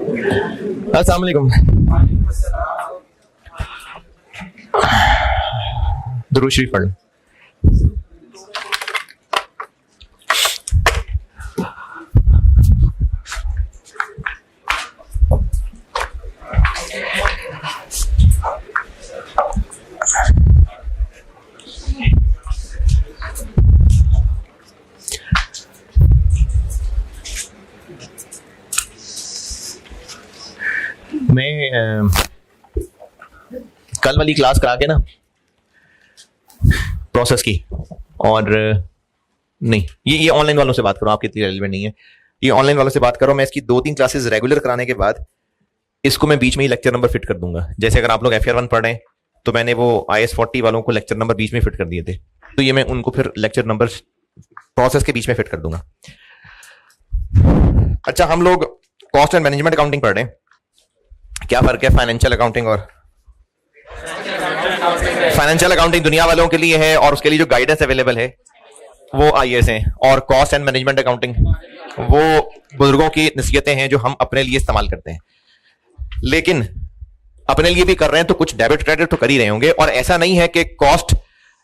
अस्सलाम वालेकुम। दुरूद शरीफ पढ़। मैं कल वाली क्लास करा के ना प्रोसेस की, और नहीं, ये ऑनलाइन वालों से बात करो, आपके इतनी रेलेवेंट नहीं है, ये ऑनलाइन वालों से बात करो। मैं इसकी 2-3 क्लासेस रेगुलर कराने के बाद इसको मैं बीच में ही लेक्चर नंबर फिट कर दूंगा। जैसे अगर आप लोग FR1 पढ़ रहे हैं तो मैंने वो IS40 वालों को लेक्चर नंबर बीच में फिट कर दिए थे, तो ये मैं उनको फिर लेक्चर नंबर प्रोसेस के बीच में फिट कर दूंगा। अच्छा, हम लोग कॉस्ट एंड मैनेजमेंट अकाउंटिंग पढ़ रहे हैं। क्या फर्क है फाइनेंशियल अकाउंटिंग और फाइनेंशियल अकाउंटिंग दुनिया वालों के लिए है और उसके लिए जो गाइडेंस अवेलेबल है वो IAS है, और कॉस्ट एंड मैनेजमेंट अकाउंटिंग वो बुजुर्गों की नसीहतें हैं जो हम अपने लिए इस्तेमाल करते हैं। लेकिन अपने लिए भी कर रहे हैं तो कुछ डेबिट क्रेडिट तो कर ही रहे होंगे, और ऐसा नहीं है कि कॉस्ट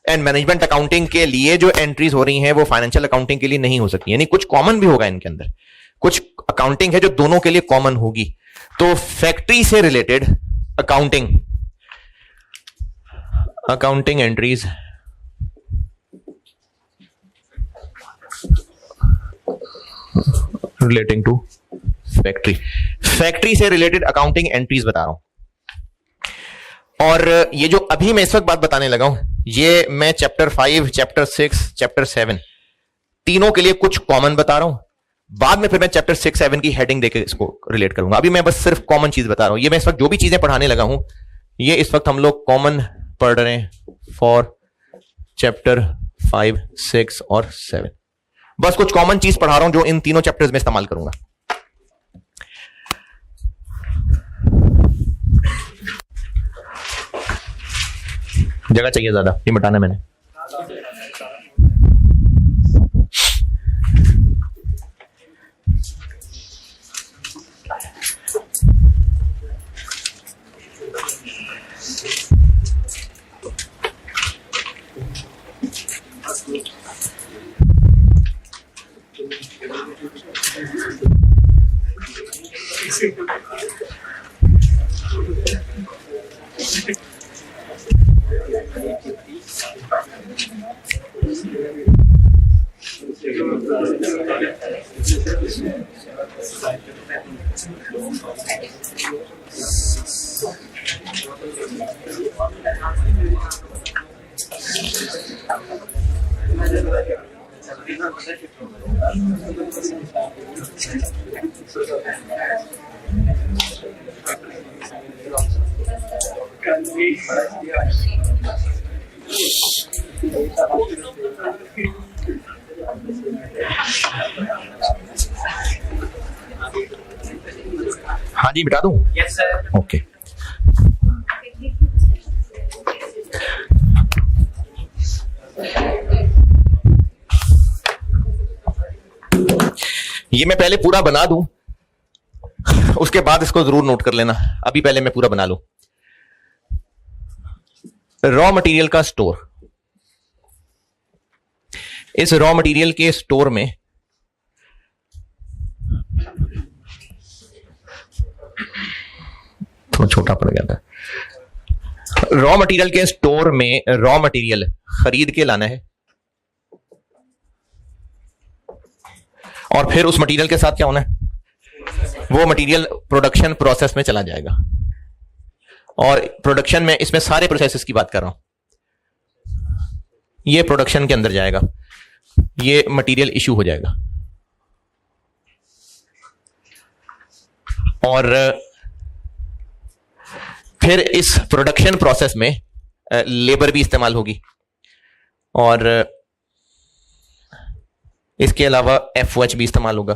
एंड मैनेजमेंट अकाउंटिंग के लिए जो एंट्रीज हो रही हैं वो फाइनेंशियल अकाउंटिंग के लिए नहीं हो सकती। यानी कुछ कॉमन भी होगा इनके अंदर, कुछ अकाउंटिंग है जो दोनों के लिए कॉमन होगी। तो फैक्ट्री से related accounting entries relating to factory से रिलेटेड अकाउंटिंग एंट्रीज बता रहा हूं। और ये जो अभी मैं इस वक्त बात बताने लगा हूं, ये मैं चैप्टर 5, चैप्टर 6, चैप्टर 7 तीनों के लिए कुछ कॉमन बता रहा हूं। बाद में फिर मैं चैप्टर 6, 7 की हेडिंग देकर इसको रिलेट करूंगा। अभी मैं बस सिर्फ कॉमन चीज बता रहा हूं। ये मैं इस वक्त जो भी चीजें पढ़ाने लगा हूं, ये इस वक्त हम लोग कॉमन पढ़ रहे हैं फॉर चैप्टर 5, 6 और 7। बस कुछ कॉमन चीज पढ़ा रहा हूं जो इन तीनों चैप्टर्स में इस्तेमाल करूंगा। जगह चाहिए ज्यादा, ये मिटाना मैंने। हाँ जी, मिटा दूं? Yes sir. ओके। ये मैं पहले पूरा बना दूं, उसके बाद इसको जरूर नोट कर लेना। अभी पहले मैं पूरा बना लूं। रॉ मटेरियल का स्टोर। इस रॉ मटेरियल के स्टोर में थोड़ा छोटा पड़ गया था। रॉ मटेरियल के स्टोर में रॉ मटेरियल खरीद के लाना है, और फिर उस मटेरियल के साथ क्या होना है, वो मटेरियल प्रोडक्शन प्रोसेस में चला जाएगा। और प्रोडक्शन में इसमें सारे प्रोसेसेस की बात कर रहा हूं। ये प्रोडक्शन के अंदर जाएगा, ये मटेरियल इशू हो जाएगा, और फिर इस प्रोडक्शन प्रोसेस में लेबर भी इस्तेमाल होगी, और इसके अलावा FOH भी इस्तेमाल होगा।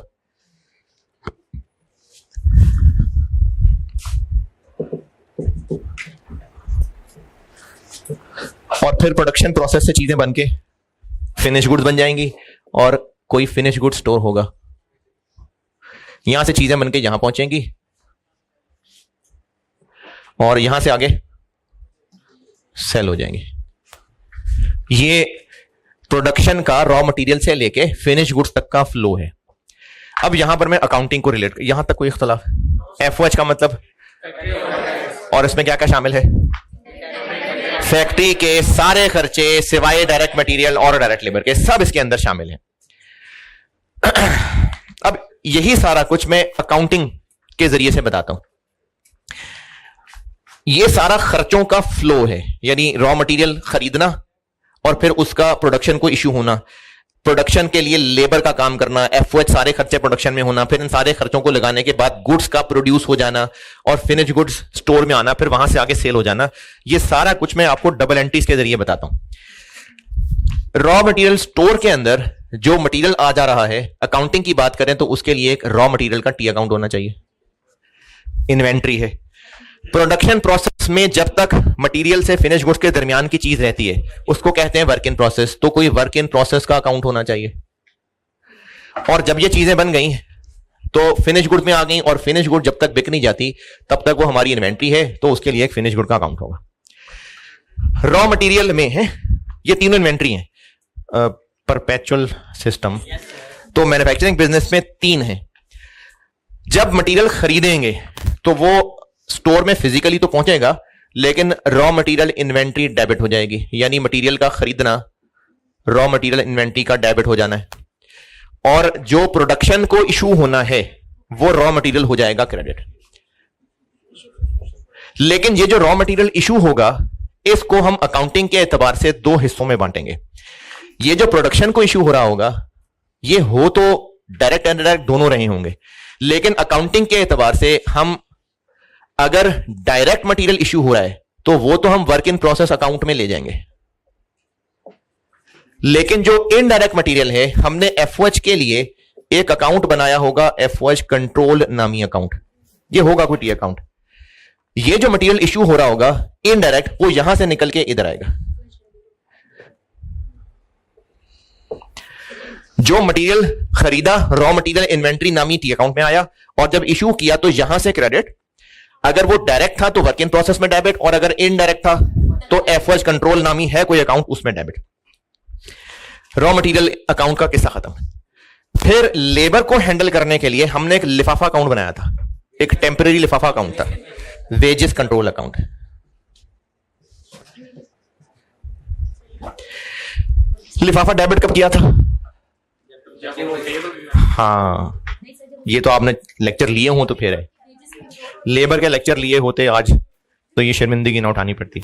और फिर प्रोडक्शन प्रोसेस से चीजें बनके फिनिश गुड्स बन जाएंगी, और कोई फिनिश गुड स्टोर होगा। यहां से चीजें बनके यहां पहुंचेंगी, और यहां से आगे सेल हो जाएंगे। ये प्रोडक्शन का रॉ मटेरियल से लेके फिनिश गुड्स तक का फ्लो है। अब यहां पर मैं अकाउंटिंग को रिलेट, यहां तक कोई इख्तलाफ? एफओएच का मतलब, और इसमें क्या क्या शामिल है? फैक्ट्री के सारे खर्चे सिवाय डायरेक्ट मटेरियल और डायरेक्ट लेबर के, सब इसके अंदर शामिल है। अब यही सारा कुछ मैं अकाउंटिंग के जरिए से बताता हूं। ये सारा खर्चों का फ्लो है, यानी रॉ मटेरियल खरीदना और फिर उसका प्रोडक्शन को इश्यू होना, प्रोडक्शन के लिए लेबर का काम करना, एफओएच सारे खर्चे प्रोडक्शन में होना, फिर इन सारे खर्चों को लगाने के बाद गुड्स का प्रोड्यूस हो जाना और फिनिश गुड्स स्टोर में आना, फिर वहां से आगे सेल हो जाना। ये सारा कुछ मैं आपको डबल एंट्रीज के जरिए बताता हूं। रॉ मटेरियल स्टोर के अंदर जो मटेरियल आ जा रहा है, अकाउंटिंग की बात करें तो उसके लिए एक रॉ मटेरियल का टी अकाउंट होना चाहिए, इन्वेंट्री है। प्रोडक्शन प्रोसेस में जब तक मटेरियल से फिनिश गुड्स के दरमियान की चीज रहती है उसको कहते हैं वर्क इन प्रोसेस, तो कोई वर्क इन प्रोसेस का अकाउंट होना चाहिए। और जब ये चीजें बन गई तो फिनिश गुड में आ गई, और फिनिश गुड जब तक बिक नहीं जाती तब तक वो हमारी इन्वेंट्री है, तो उसके लिए एक फिनिश गुड का अकाउंट होगा। रॉ मटेरियल में है ये तीनों इन्वेंट्री है, परपेचुअल सिस्टम। तो मैन्युफैक्चरिंग बिजनेस में तीन है। जब मटेरियल खरीदेंगे तो वो स्टोर में फिजिकली तो पहुंचेगा, लेकिन रॉ मटेरियल इन्वेंट्री डेबिट हो जाएगी, यानी मटेरियल का खरीदना रॉ मटेरियल इन्वेंट्री का डेबिट हो जाना है, और जो प्रोडक्शन को इशू होना है वो रॉ मटेरियल हो जाएगा क्रेडिट। लेकिन ये जो रॉ मटेरियल इशू होगा इसको हम अकाउंटिंग के एतबार से दो हिस्सों में बांटेंगे। ये जो प्रोडक्शन को इशू हो रहा होगा ये हो तो डायरेक्ट एंड इनडायरेक्ट दोनों रहे होंगे, लेकिन अकाउंटिंग के एतबार से हम अगर डायरेक्ट मटेरियल इश्यू हो रहा है तो वो तो हम वर्क इन प्रोसेस अकाउंट में ले जाएंगे, लेकिन जो इनडायरेक्ट मटेरियल है हमने एफओएच के लिए एक अकाउंट बनाया होगा, एफओएच कंट्रोल नामी अकाउंट। ये होगा कोई टी अकाउंट। ये जो मटेरियल इश्यू हो रहा होगा इनडायरेक्ट, वो यहां से निकल के इधर आएगा। जो मटेरियल खरीदा रॉ मटेरियल इन्वेंट्री नामी टी अकाउंट में आया, और जब इश्यू किया तो यहां से क्रेडिट। अगर वो डायरेक्ट था तो वर्क इन प्रोसेस में डेबिट, और अगर इनडायरेक्ट था तो एफओएच कंट्रोल नामी है कोई अकाउंट, उसमें डेबिट। रॉ मटेरियल अकाउंट का किस्सा खत्म। फिर लेबर को हैंडल करने के लिए हमने एक लिफाफा अकाउंट बनाया था, एक टेम्परेरी लिफाफा अकाउंट था, वेजेस कंट्रोल अकाउंट। लिफाफा डेबिट कब किया था? हाँ, ये तो आपने लेक्चर लिए हो तो फिर है, लेबर के लेक्चर लिए होते आज तो ये शर्मिंदगी ना उठानी पड़ती।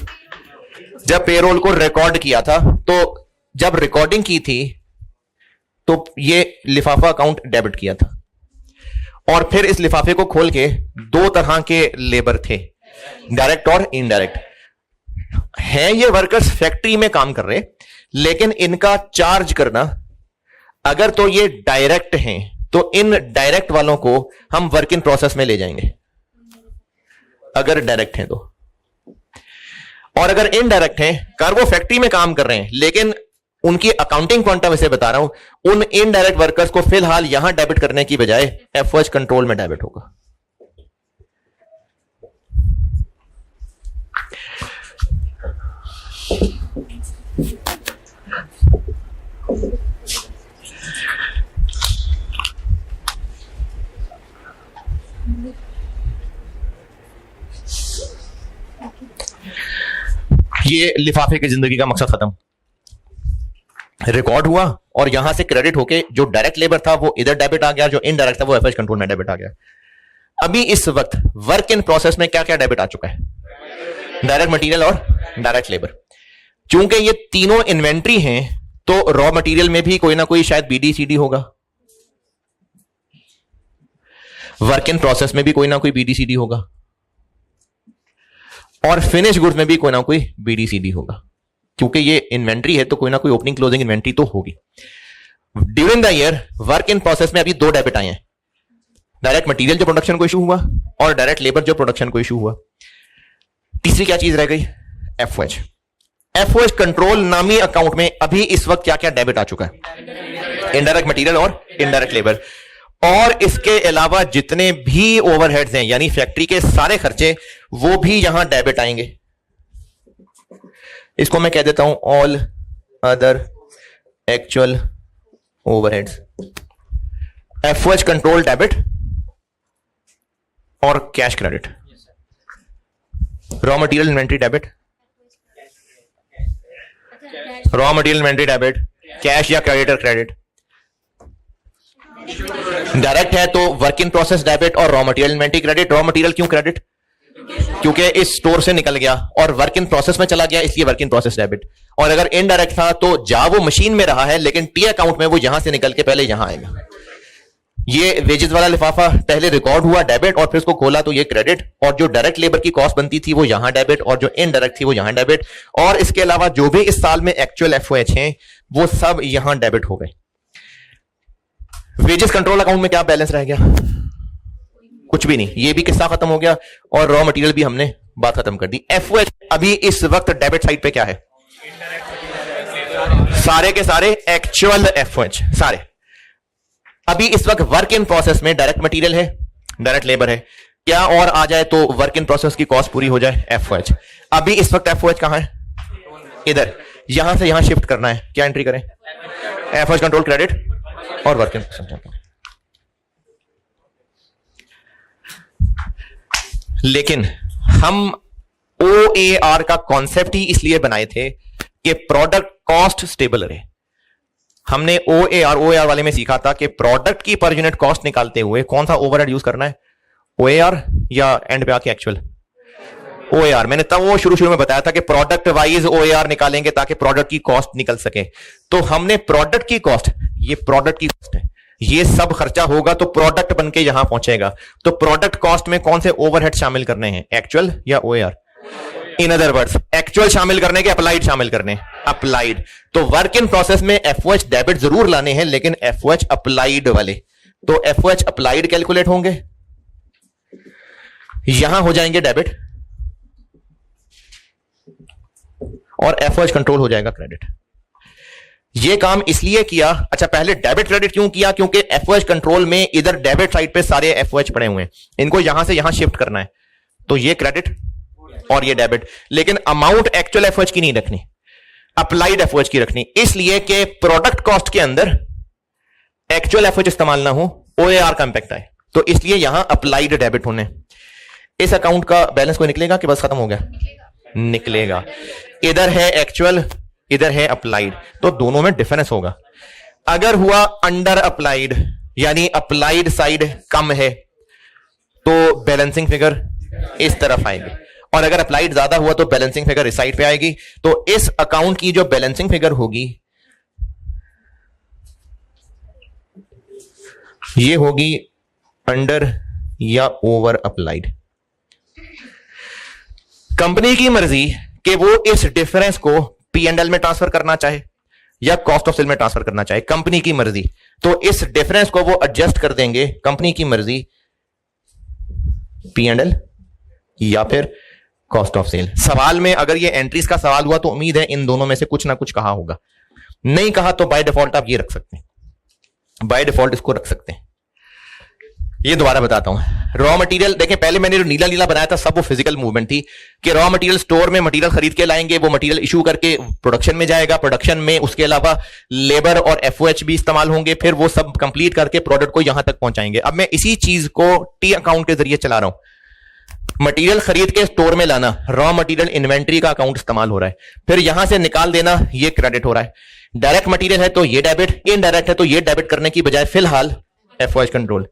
जब पेरोल को रिकॉर्ड किया था, तो जब रिकॉर्डिंग की थी तो ये लिफाफा अकाउंट डेबिट किया था, और फिर इस लिफाफे को खोल के दो तरह के लेबर थे, डायरेक्ट और इनडायरेक्ट। हैं ये वर्कर्स फैक्ट्री में काम कर रहे, लेकिन इनका चार्ज करना, अगर तो ये डायरेक्ट हैं तो इन डायरेक्ट वालों को हम वर्क इन प्रोसेस में ले जाएंगे अगर डायरेक्ट हैं तो, और अगर इनडायरेक्ट हैं, कर वो फैक्ट्री में काम कर रहे हैं लेकिन उनकी अकाउंटिंग पॉइंट ऑफ व्यू से बता रहा हूं, उन इनडायरेक्ट वर्कर्स को फिलहाल यहां डेबिट करने की बजाय एफओएच कंट्रोल में डेबिट होगा। ये लिफाफे की जिंदगी का मकसद खत्म। रिकॉर्ड हुआ और यहां से क्रेडिट होके जो डायरेक्ट लेबर था वो इधर डेबिट आ गया, जो इनडायरेक्ट था वो एफएच कंट्रोल में डेबिट आ गया। अभी इस वक्त वर्क इन प्रोसेस में क्या क्या डेबिट आ चुका है? डायरेक्ट मटेरियल और डायरेक्ट लेबर। चूंकि ये तीनों इन्वेंट्री हैं तो रॉ मटेरियल में भी कोई ना कोई शायद बीडीसीडी होगा, वर्क इन प्रोसेस में भी कोई ना कोई बीडीसीडी होगा, और फिनिश गुड्स में भी कोई ना कोई बीडीसीडी होगा। क्योंकि ये इन्वेंट्री है तो कोई ना कोई ओपनिंग क्लोजिंग इन्वेंट्री तो होगी। During the year work in process में अभी दो डेबिट आए हैं, डायरेक्ट मटेरियल जो प्रोडक्शन को इशू हुआ और डायरेक्ट लेबर जो प्रोडक्शन को इशू हुआ। तीसरी क्या चीज रह गई? एफओएच। एफओएच कंट्रोल नामी अकाउंट में अभी इस वक्त क्या क्या डेबिट आ चुका है? इनडायरेक्ट मटेरियल और इनडायरेक्ट लेबर, और इसके अलावा जितने भी ओवरहेड्स हैं, यानी फैक्ट्री के सारे खर्चे वो भी यहां डेबिट आएंगे। इसको मैं कह देता हूं all other actual overheads, FOH control debit और cash credit. Raw material inventory debit, raw material inventory debit, cash या क्रेडिटर क्रेडिट। डायरेक्ट है तो वर्क इन प्रोसेस डेबिट और raw material inventory credit. Raw material क्यों credit? क्योंकि इस store से निकल गया और वर्क इन प्रोसेस में चला गया, इसलिए वर्क इन प्रोसेस डेबिट। और अगर इनडायरेक्ट था तो जहां वो मशीन में रहा है लेकिन टी अकाउंट में वो यहां से निकल के पहले यहां आएगा। ये वेजेस वाला लिफाफा पहले रिकॉर्ड हुआ डेबिट और फिर उसको खोला तो ये क्रेडिट, और जो डायरेक्ट लेबर की कॉस्ट बनती थी वो यहां डेबिट और जो इनडायरेक्ट थी वो यहां डेबिट। और इसके अलावा जो भी इस साल में एक्चुअल एफओएच हैं वो सब यहां डेबिट हो गए। वेजेस कंट्रोल अकाउंट में क्या बैलेंस रह गया? कुछ भी नहीं, ये भी किस्सा खत्म हो गया और रॉ मटेरियल भी हमने बात खत्म कर दी। एफओएच अभी इस वक्त डेबिट साइड पे क्या है? सारे के सारे एक्चुअल एफओएच सारे। अभी इस वक्त वर्क इन प्रोसेस में डायरेक्ट मटेरियल है, डायरेक्ट लेबर है, क्या और आ जाए तो वर्क इन प्रोसेस की कॉस्ट पूरी हो जाए, एफओएच। अभी इस वक्त एफओएच कहां है? इधर, यहां से यहां शिफ्ट करना है। क्या एंट्री करें? एफओएच कंट्रोल क्रेडिट और वर्क इन प्रोसेस। लेकिन हम OAR का कॉन्सेप्ट ही इसलिए बनाए थे कि प्रोडक्ट कॉस्ट स्टेबल रहे। हमने OAR वाले में सीखा था कि प्रोडक्ट की पर यूनिट कॉस्ट निकालते हुए कौन सा ओवरहेड यूज करना है, OAR या एंड पे आके एक्चुअल OAR। मैंने तब वो शुरू में बताया था कि प्रोडक्ट वाइज OAR निकालेंगे ताकि प्रोडक्ट की कॉस्ट निकल सके। तो हमने प्रोडक्ट की कॉस्ट, ये प्रोडक्ट की कॉस्ट है, ये सब खर्चा होगा तो प्रोडक्ट बन के यहां पहुंचेगा। तो प्रोडक्ट कॉस्ट में कौन से ओवरहेड शामिल करने हैं, एक्चुअल या OAR? In other words, actual शामिल करने के अप्लाइड शामिल करने? अप्लाइड। तो वर्क इन प्रोसेस में एफओएच डेबिट जरूर लाने हैं लेकिन एफओएच अप्लाइड वाले। तो एफओएच अप्लाइड कैलकुलेट होंगे, यहां हो जाएंगे डेबिट और एफओएच कंट्रोल हो जाएगा क्रेडिट। ये काम इसलिए किया, अच्छा पहले डेबिट क्रेडिट क्यों किया? क्योंकि एफओएच कंट्रोल में इधर डेबिट साइड पे सारे एफओएच पड़े हुए हैं, इनको यहां से यहां शिफ्ट करना है। तो ये क्रेडिट और ये डेबिट, लेकिन अमाउंट एक्चुअल एफओएच की नहीं रखनी, अप्लाइड एफओएच की रखनी, इसलिए कि प्रोडक्ट कॉस्ट के अंदर एक्चुअल एफओएच इस्तेमाल ना हो, OAR का इंपैक्ट आए। तो इसलिए यहां अप्लाइड डेबिट होने। इस अकाउंट का बैलेंस कोई निकलेगा कि बस खत्म हो गया? निकलेगा। इधर है एक्चुअल, इधर है अप्लाइड, तो दोनों में डिफरेंस होगा। अगर हुआ अंडर अप्लाइड यानी अप्लाइड साइड कम है तो बैलेंसिंग फिगर इस तरफ आएगी, और अगर अप्लाइड ज्यादा हुआ तो बैलेंसिंग फिगर इस साइड पे आएगी। तो इस अकाउंट की जो बैलेंसिंग फिगर होगी ये होगी अंडर या ओवर अप्लाइड। कंपनी की मर्जी कि वो इस डिफरेंस को P&L में ट्रांसफर करना चाहे या कॉस्ट ऑफ सेल में ट्रांसफर करना चाहे, कंपनी की मर्जी। तो इस डिफरेंस को वो एडजस्ट कर देंगे, कंपनी की मर्जी, P&L या फिर कॉस्ट ऑफ सेल। सवाल में अगर ये एंट्रीज का सवाल हुआ तो उम्मीद है इन दोनों में से कुछ ना कुछ कहा होगा, नहीं कहा तो बाय डिफॉल्ट आप ये रख सकते हैं, बाय डिफॉल्ट इसको रख सकते हैं। ये दोबारा बताता हूं। रॉ मटेरियल देखें, पहले मैंने जो नीला नीला बनाया था सब वो फिजिकल मूवमेंट थी कि रॉ मटेरियल स्टोर में मटेरियल खरीद के लाएंगे, वो मटेरियल इशू करके प्रोडक्शन में जाएगा, प्रोडक्शन में उसके अलावा लेबर और एफओएच भी इस्तेमाल होंगे, फिर वो सब कंप्लीट करके प्रोडक्ट को यहां तक पहुंचाएंगे। अब मैं इसी चीज को टी अकाउंट के जरिए चला रहा हूं। मटेरियल खरीद के स्टोर में लाना, रॉ मटेरियल इन्वेंट्री का अकाउंट इस्तेमाल हो रहा है, फिर यहां से निकाल देना, ये क्रेडिट हो रहा है। डायरेक्ट मटेरियल है तो ये डेबिट, इनडायरेक्ट है तो ये डेबिट करने की बजाय फिलहाल एफओएच कंट्रोल।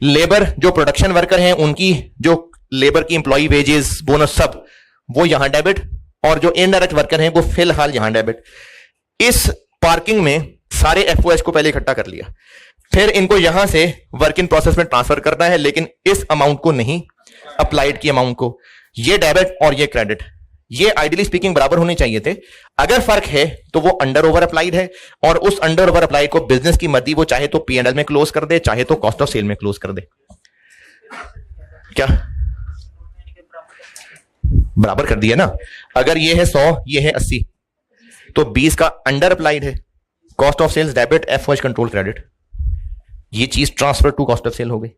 लेबर जो प्रोडक्शन वर्कर हैं उनकी जो लेबर की एम्प्लॉय वेजेस बोनस सब वो यहां डेबिट, और जो इनडायरेक्ट वर्कर हैं वो फिलहाल यहां डेबिट। इस पार्किंग में सारे एफओएच को पहले इकट्ठा कर लिया, फिर इनको यहां से वर्क इन प्रोसेस में ट्रांसफर करना है, लेकिन इस अमाउंट को नहीं, अप्लाइड की अमाउंट को। ये डेबिट और ये क्रेडिट, ये आइडियली स्पीकिंग बराबर होने चाहिए थे। अगर फर्क है तो वो अंडर ओवर अप्लाइड है, और उस अंडर ओवर अप्लाइड को बिजनेस की मर्जी वो चाहे तो P&L में क्लोज कर दे, चाहे तो कॉस्ट ऑफ सेल में क्लोज कर दे। क्या बराबर कर दिया ना? अगर ये है 100, ये है 80, तो 20 का अंडर अप्लाइड है, cost of sales debit, FOH control credit, ये चीज transfer to cost of sale हो गई।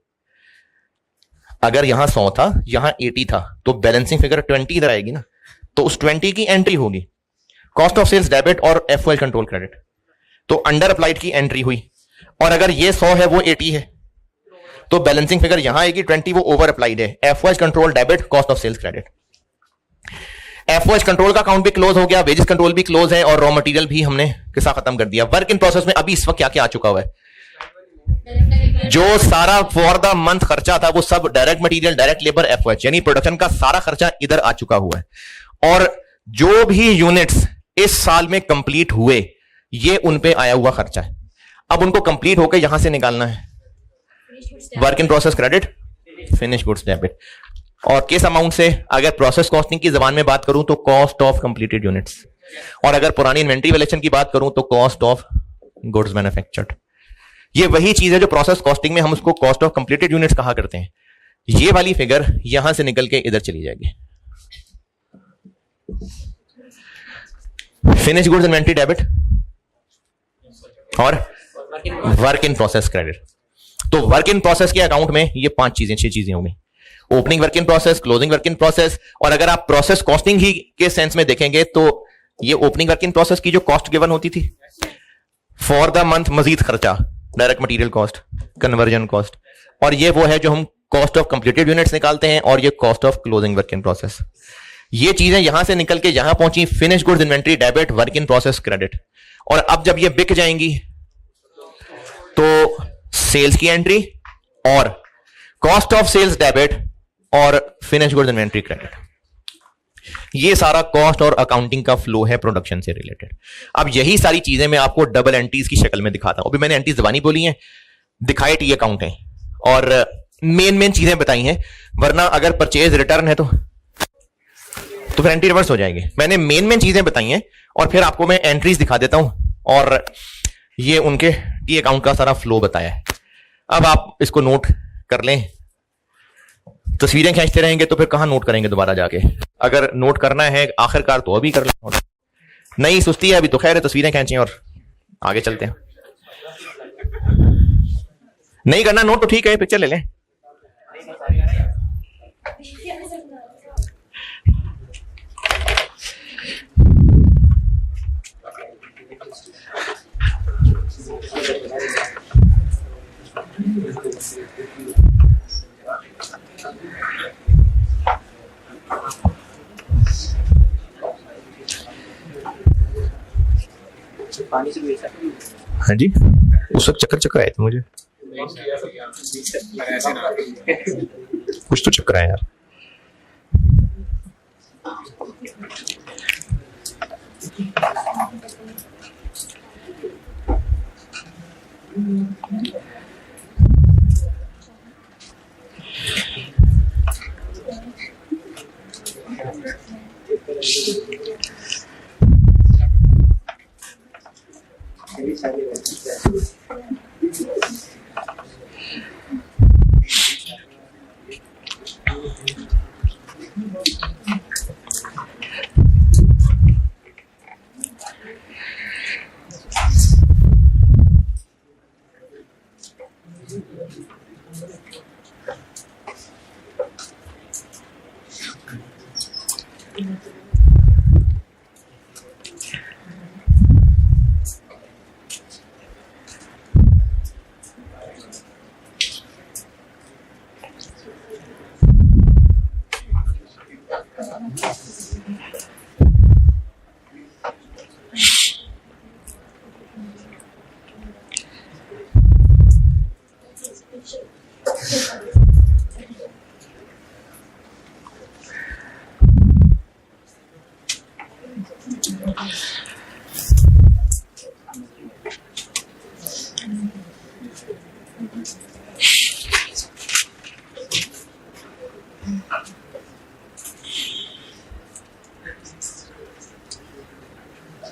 अगर यहां 100 था, यहां 80 था, तो बैलेंसिंग फिगर 20 इधर आएगी ना, तो उस 20 की एंट्री होगी कॉस्ट ऑफ सेल्स डेबिट और एफओएल कंट्रोल क्रेडिट, तो अंडर अप्लाइड की एंट्री हुई। और अगर ये 100 है वो 80 है, तो बैलेंसिंग फिगर यहां आएगी 20, वो ओवर अप्लाइड है, FOH control debit cost of sales credit. FOH control का अकाउंट भी क्लोज हो गया, वेजेस कंट्रोल भी क्लोज है, और रॉ मटेरियल भी हमने किस्सा खत्म कर दिया। वर्क इन प्रोसेस में अभी इस वक्त क्या क्या आ चुका हुआ है, जो सारा फॉर द मंथ खर्चा था वो सब direct material, direct labour, FOH, यानी प्रोडक्शन का सारा खर्चा इधर आ चुका हुआ है। और जो भी यूनिट्स इस साल में कंप्लीट हुए ये उन पे आया हुआ खर्चा है। अब उनको कंप्लीट होकर यहां से निकालना है work in process credit, finish goods debit. और किस अमाउंट से, अगर प्रोसेस कॉस्टिंग की जबान में बात करूं तो कॉस्ट ऑफ कंप्लीटेड यूनिट्स, और अगर पुरानी इन्वेंट्री वैल्यूएशन की बात करूं तो कॉस्ट ऑफ गुड्स मैन्युफैक्चर्ड। ये वही चीज है जो प्रोसेस कॉस्टिंग में हम उसको कॉस्ट ऑफ कंप्लीटेड यूनिट्स कहा करते हैं। ये वाली फिगर यहां से निकल के इधर चली जाएगी, फिनिश गुड्स इन्वेंट्री डेबिट और वर्क इन प्रोसेस क्रेडिट। तो वर्क इन प्रोसेस के अकाउंट में ये 6 चीजें होंगी, opening work in process, closing work in process, और अगर आप प्रोसेस कॉस्टिंग ही के सेंस में देखेंगे तो ये ओपनिंग वर्क इन प्रोसेस की जो कॉस्ट गिवन होती थी फॉर द मंथ, मजीद खर्चा, direct material cost, conversion cost, और ये वो है जो हम कॉस्ट ऑफ कंप्लीटेड यूनिट्स निकालते हैं, और ये cost of closing work in process. ये चीजें यहां से निकल के यहां पहुंची, finish goods inventory debit, work in process credit. और अब जब ये बिक जाएंगी तो सेल्स की एंट्री और कॉस्ट ऑफ सेल्स डेबिट और फिनिश गुड्स इन्वेंट्री क्रेडिट, ये सारा कॉस्ट और अकाउंटिंग का फ्लो है प्रोडक्शन से रिलेटेड। अब यही सारी चीजें मैं आपको डबल एंट्रीज की शक्ल में दिखाता हूं। अभी मैंने एंट्रीज जबानी बोली हैं, दिखाए टी अकाउंट है, और मेन चीजें बताई हैं, वरना अगर परचेज रिटर्न है तो फिर एंट्री रिवर्स हो जाएगी। मैंने मेन चीजें बताई हैं और फिर आपको मैं एंट्रीज दिखा देता हूं, और ये उनके टी अकाउंट का सारा फ्लो बताया है। अब आप इसको नोट कर लें, तस्वीरें खींचते रहेंगे तो फिर कहां नोट करेंगे दोबारा जाके। अगर नोट करना है आखिरकार तो अभी कर लें, नहीं सुस्ती है अभी तो खैर है, तस्वीरें खींचें और आगे चलते हैं। नहीं करना नोट तो ठीक है, पिक्चर ले लें। हाँ जी, उस वक्त चक्कर आए थे मुझे, कुछ तो चक्कर आया यार।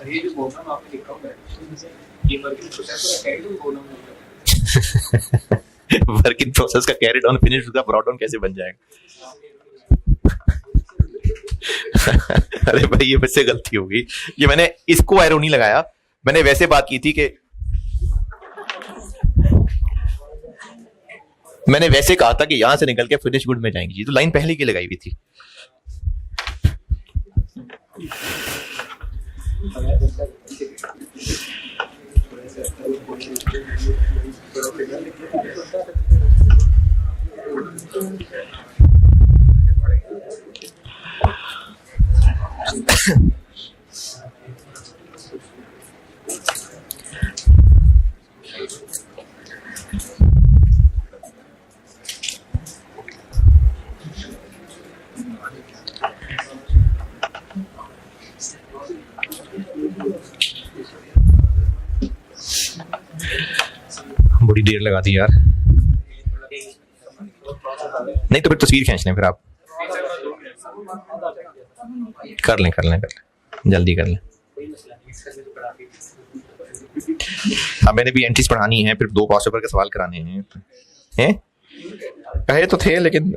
ये जो बोनम आपने लिखा हुआ है ये वर्क इन प्रोसेस का कैरी डाउन बोनम है। वर्क इन प्रोसेस का कैरी डाउन फिनिश का ब्रॉट डाउन कैसे बन जाएगा? अरे भाई ये मुझसे गलती हो गई, ये मैंने इसको एरो नहीं लगाया, मैंने वैसे बात की थी कि मैंने वैसे कहा था कि यहां से निकल के फिनिश गुड में जाएंगी, तो लाइन पहले की लगाई हुई थी। बड़ी देर लगा दी यार। नहीं तो फिर तस्वीर खींच लें, फिर आप कर लें जल्दी कर लें। हाँ, मैंने भी एंट्रीज पढ़ानी है, फिर 2 पास पेपर के सवाल कराने हैं। कहे तो थे लेकिन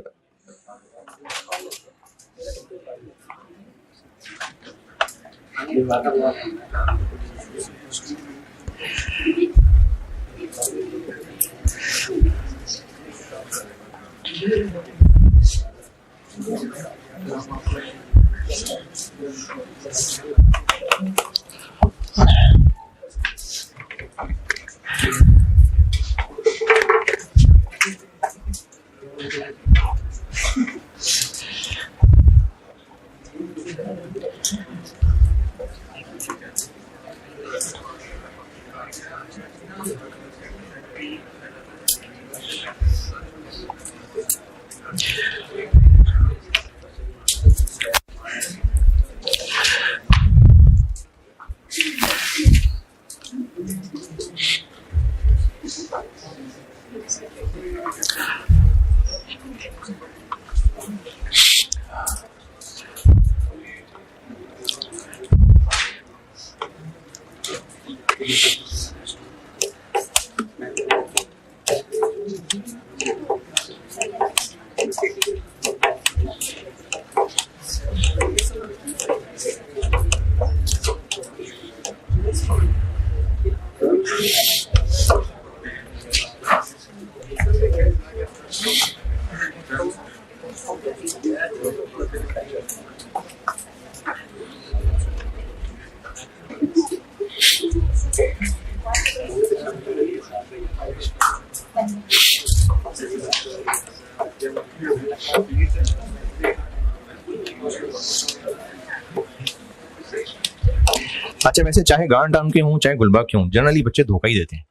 अच्छा, वैसे चाहे गार्ड टाउन के हूँ चाहे गुलबर्ग के हूँ, जनरली बच्चे धोखा ही देते हैं।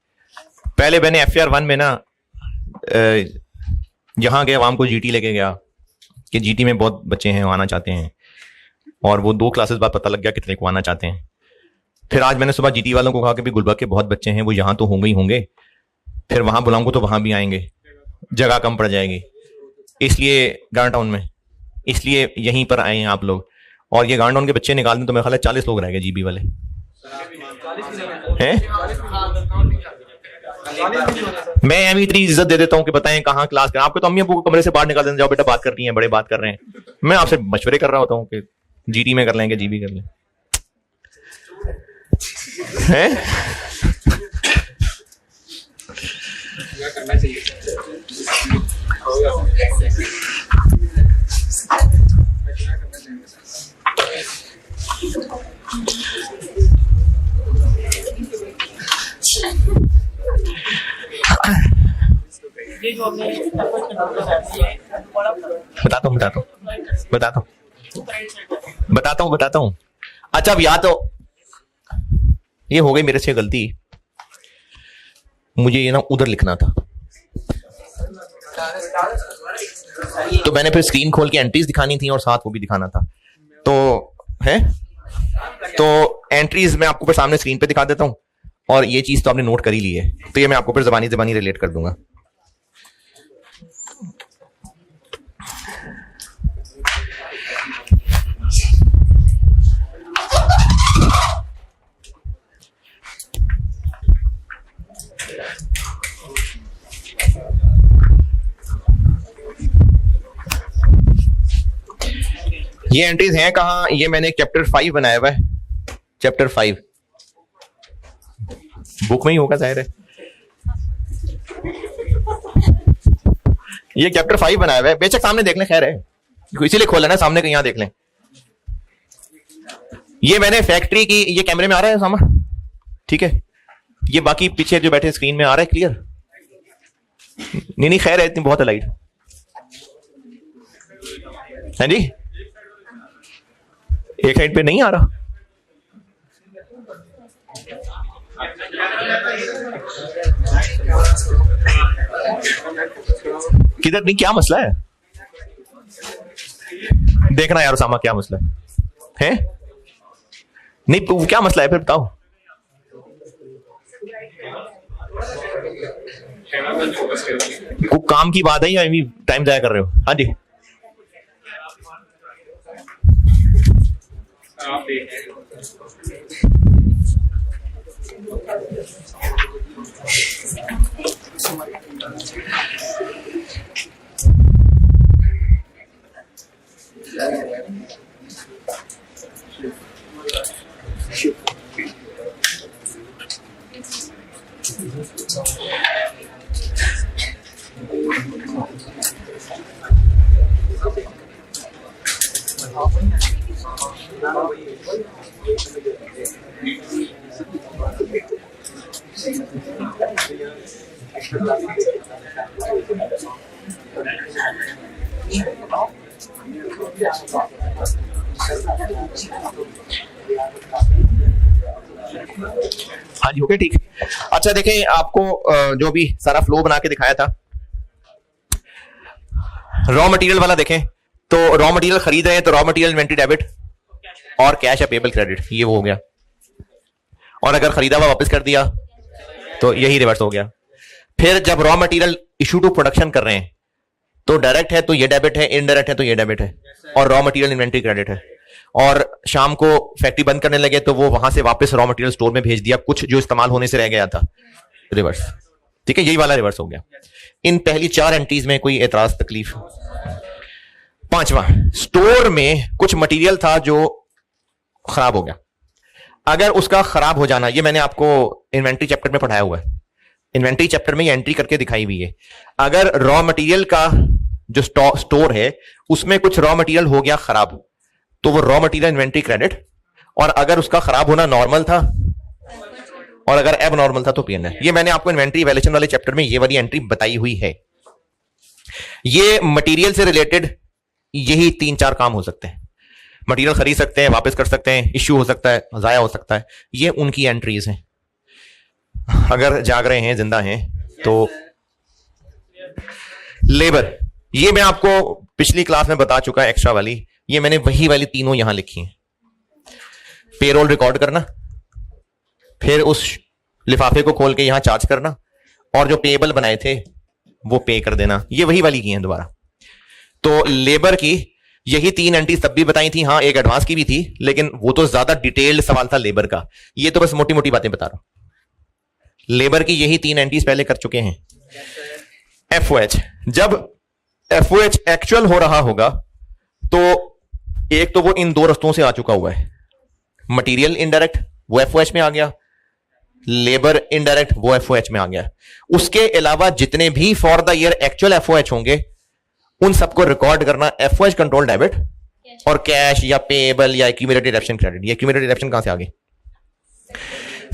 पहले मैंने FR1 में ना यहाँ गया, वहां को GT लेके गया कि GT में बहुत बच्चे हैं, आना चाहते हैं, और वो 2 क्लासेस बाद पता लग गया कितने को आना चाहते हैं। फिर आज मैंने सुबह GT वालों को कहा कि भी गुलबर्ग के बहुत बच्चे हैं, वो यहाँ तो होंगे ही होंगे, फिर वहां बुलाऊंगा तो वहां भी आएंगे, जगह कम पड़ जाएगी, इसलिए गार्ड टाउन में, इसलिए यहीं पर आए हैं आप लोग। और ये गार्ड टाउन के बच्चे निकाल दें तो मेरे ख्याल है 40 लोग रह गए GB वाले हैं। मैं एम इतनी इज्जत दे देता हूं कि बताएं कहाँ क्लास करें। आपको तो अम्मी अब्बू को कमरे से बाहर निकाल देते, जाओ बेटा बात कर रही हैं, बड़े बात कर रहे हैं। मैं आपसे मशवरे कर रहा होता हूँ कि GT में कर लेंगे, GB कर लें, हैं? करना चाहिए। बताता हूं। अच्छा, अब या तो ये हो गई मेरे से गलती, मुझे ये ना उधर लिखना था, तो मैंने फिर स्क्रीन खोल के एंट्रीज दिखानी थी और साथ वो भी दिखाना था। तो है, तो एंट्रीज मैं आपको फिर सामने स्क्रीन पे दिखा देता हूं, और ये चीज तो आपने नोट कर ही ली है, तो ये मैं आपको फिर जबानी रिलेट कर दूंगा। ये एंट्रीज हैं कहाँ? ये मैंने एक चैप्टर 5 बनाया हुआ है, चैप्टर 5 बुक में ही होगा जाहिर है। ये चैप्टर 5 बनाया हुआ है, बेशक सामने देख लें, खैर है, इसीलिए खोला ना सामने, यहां देख लें। ये मैंने फैक्ट्री की, ये कैमरे में आ रहा है सामान, ठीक है। ये बाकी पीछे जो बैठे स्क्रीन में आ रहा है क्लियर? नहीं खैर है, इतनी बहुत है लाइट। है जी, एक साइड पे नहीं आ रहा। किधर नहीं, क्या मसला है? देखना यार उसामा, क्या मसला है? नहीं क्या मसला है फिर बताओ। वो काम की बात है या अभी टाइम जाया कर रहे हो? हाँ जी, हाँ जी, ओके ठीक। अच्छा देखें, आपको जो भी सारा फ्लो बना के दिखाया था, रॉ मटेरियल वाला देखें तो रॉ मटेरियल खरीद रहे हैं तो रॉ मटेरियल इन्वेंटरी डेबिट और कैश या पेबल क्रेडिट, ये वो हो गया। और अगर खरीदा हुआ वापस कर दिया तो यही रिवर्स हो गया। फिर जब raw material issue to production कर रहे हैं तो डायरेक्ट है तो ये डेबिट है, इनडायरेक्ट है तो ये डेबिट है, और रॉ मटेरियल इन्वेंटरी क्रेडिट है। और शाम को फैक्ट्री बंद करने लगे तो वो वहां से वापस रॉ मटेरियल स्टोर में भेज दिया, कुछ जो इस्तेमाल होने से रह गया था, रिवर्स। ठीक है, यही वाला रिवर्स हो गया। इन पहली 4 एंट्रीज में कोई एतराज तकलीफ? पांचवा, स्टोर में कुछ मटेरियल था जो खराब हो गया। अगर उसका खराब हो जाना, ये मैंने आपको इन्वेंटरी चैप्टर में पढ़ाया हुआ है, इन्वेंटरी चैप्टर में ये एंट्री करके दिखाई हुई है। अगर रॉ मटेरियल का जो स्टोर है उसमें कुछ रॉ मटेरियल हो गया खराब, तो वो रॉ मटेरियल इन्वेंटरी क्रेडिट, और अगर उसका खराब होना नॉर्मल था और अगर एब नॉर्मल था तो पीएनएल। ये मैंने आपको इन्वेंटरी वैल्यूएशन वाले चैप्टर में ये वाली एंट्री बताई हुई है। ये मटेरियल से रिलेटेड यही 3-4 काम हो सकते हैं। मटेरियल खरीद सकते हैं, वापस कर सकते हैं, इश्यू हो सकता है, जाया हो सकता है, ये उनकी एंट्रीज हैं। अगर जाग रहे हैं, जिंदा हैं तो। लेबर, ये मैं आपको पिछली क्लास में बता चुका है, एक्स्ट्रा वाली, ये मैंने वही वाली तीनों यहां लिखी हैं। पेरोल रिकॉर्ड करना, फिर उस लिफाफे को खोल के यहां चार्ज करना, और जो पेएबल बनाए थे वो पे कर देना, ये वही वाली की हैं दोबारा। तो लेबर की यही 3 एंट्रीज तब भी बताई थी, हाँ एक एडवांस की भी थी, लेकिन वो तो ज्यादा डिटेल्ड सवाल था लेबर का, ये तो बस मोटी मोटी बातें बता रहा हूं। लेबर की यही 3 एंट्रीज पहले कर चुके हैं। एफओएच, जब एफओएच एक्चुअल हो रहा होगा तो एक तो वो इन 2 रस्तों से आ चुका हुआ है, मटेरियल इनडायरेक्ट वो एफओएच में आ गया, लेबर इनडायरेक्ट वो एफओएच में आ गया। उसके अलावा जितने भी for the year actual FOH होंगे उन सबको रिकॉर्ड करना एफओएच कंट्रोल डेबिट और कैश या पेएबल या एक्यूमुलेटेड डिडक्शन क्रेडिट। ये एक्यूमुलेटेड डिडक्शन कहां से आ गई?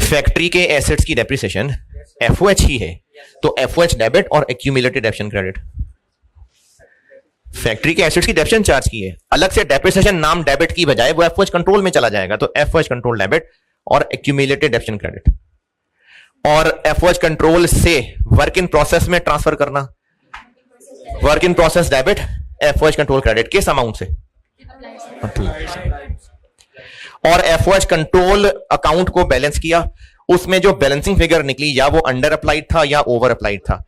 फैक्ट्री के एसेट्स की डेप्रिसिएशन एफओएच ही है, तो एफओएच डेबिट और एक्यूमुलेटेड डिडक्शन क्रेडिट। फैक्ट्री के एसेट्स की डेप्रिसिएशन चार्ज की है, अलग से डेप्रिसिएशन नाम डेबिट की बजाय वो एफओएच कंट्रोल में चला जाएगा, तो एफओएच कंट्रोल डेबिट और एक्यूमुलेटेड डिडक्शन क्रेडिट। और एफओएच कंट्रोल से वर्क इन प्रोसेस में ट्रांसफर करना, work in process debit FOH control credit किस अमाउंट से? और एफओएच कंट्रोल अकाउंट को बैलेंस किया, उसमें जो बैलेंसिंग फिगर निकली या वो अंडर अप्लाइड था या ओवर अप्लाइड था,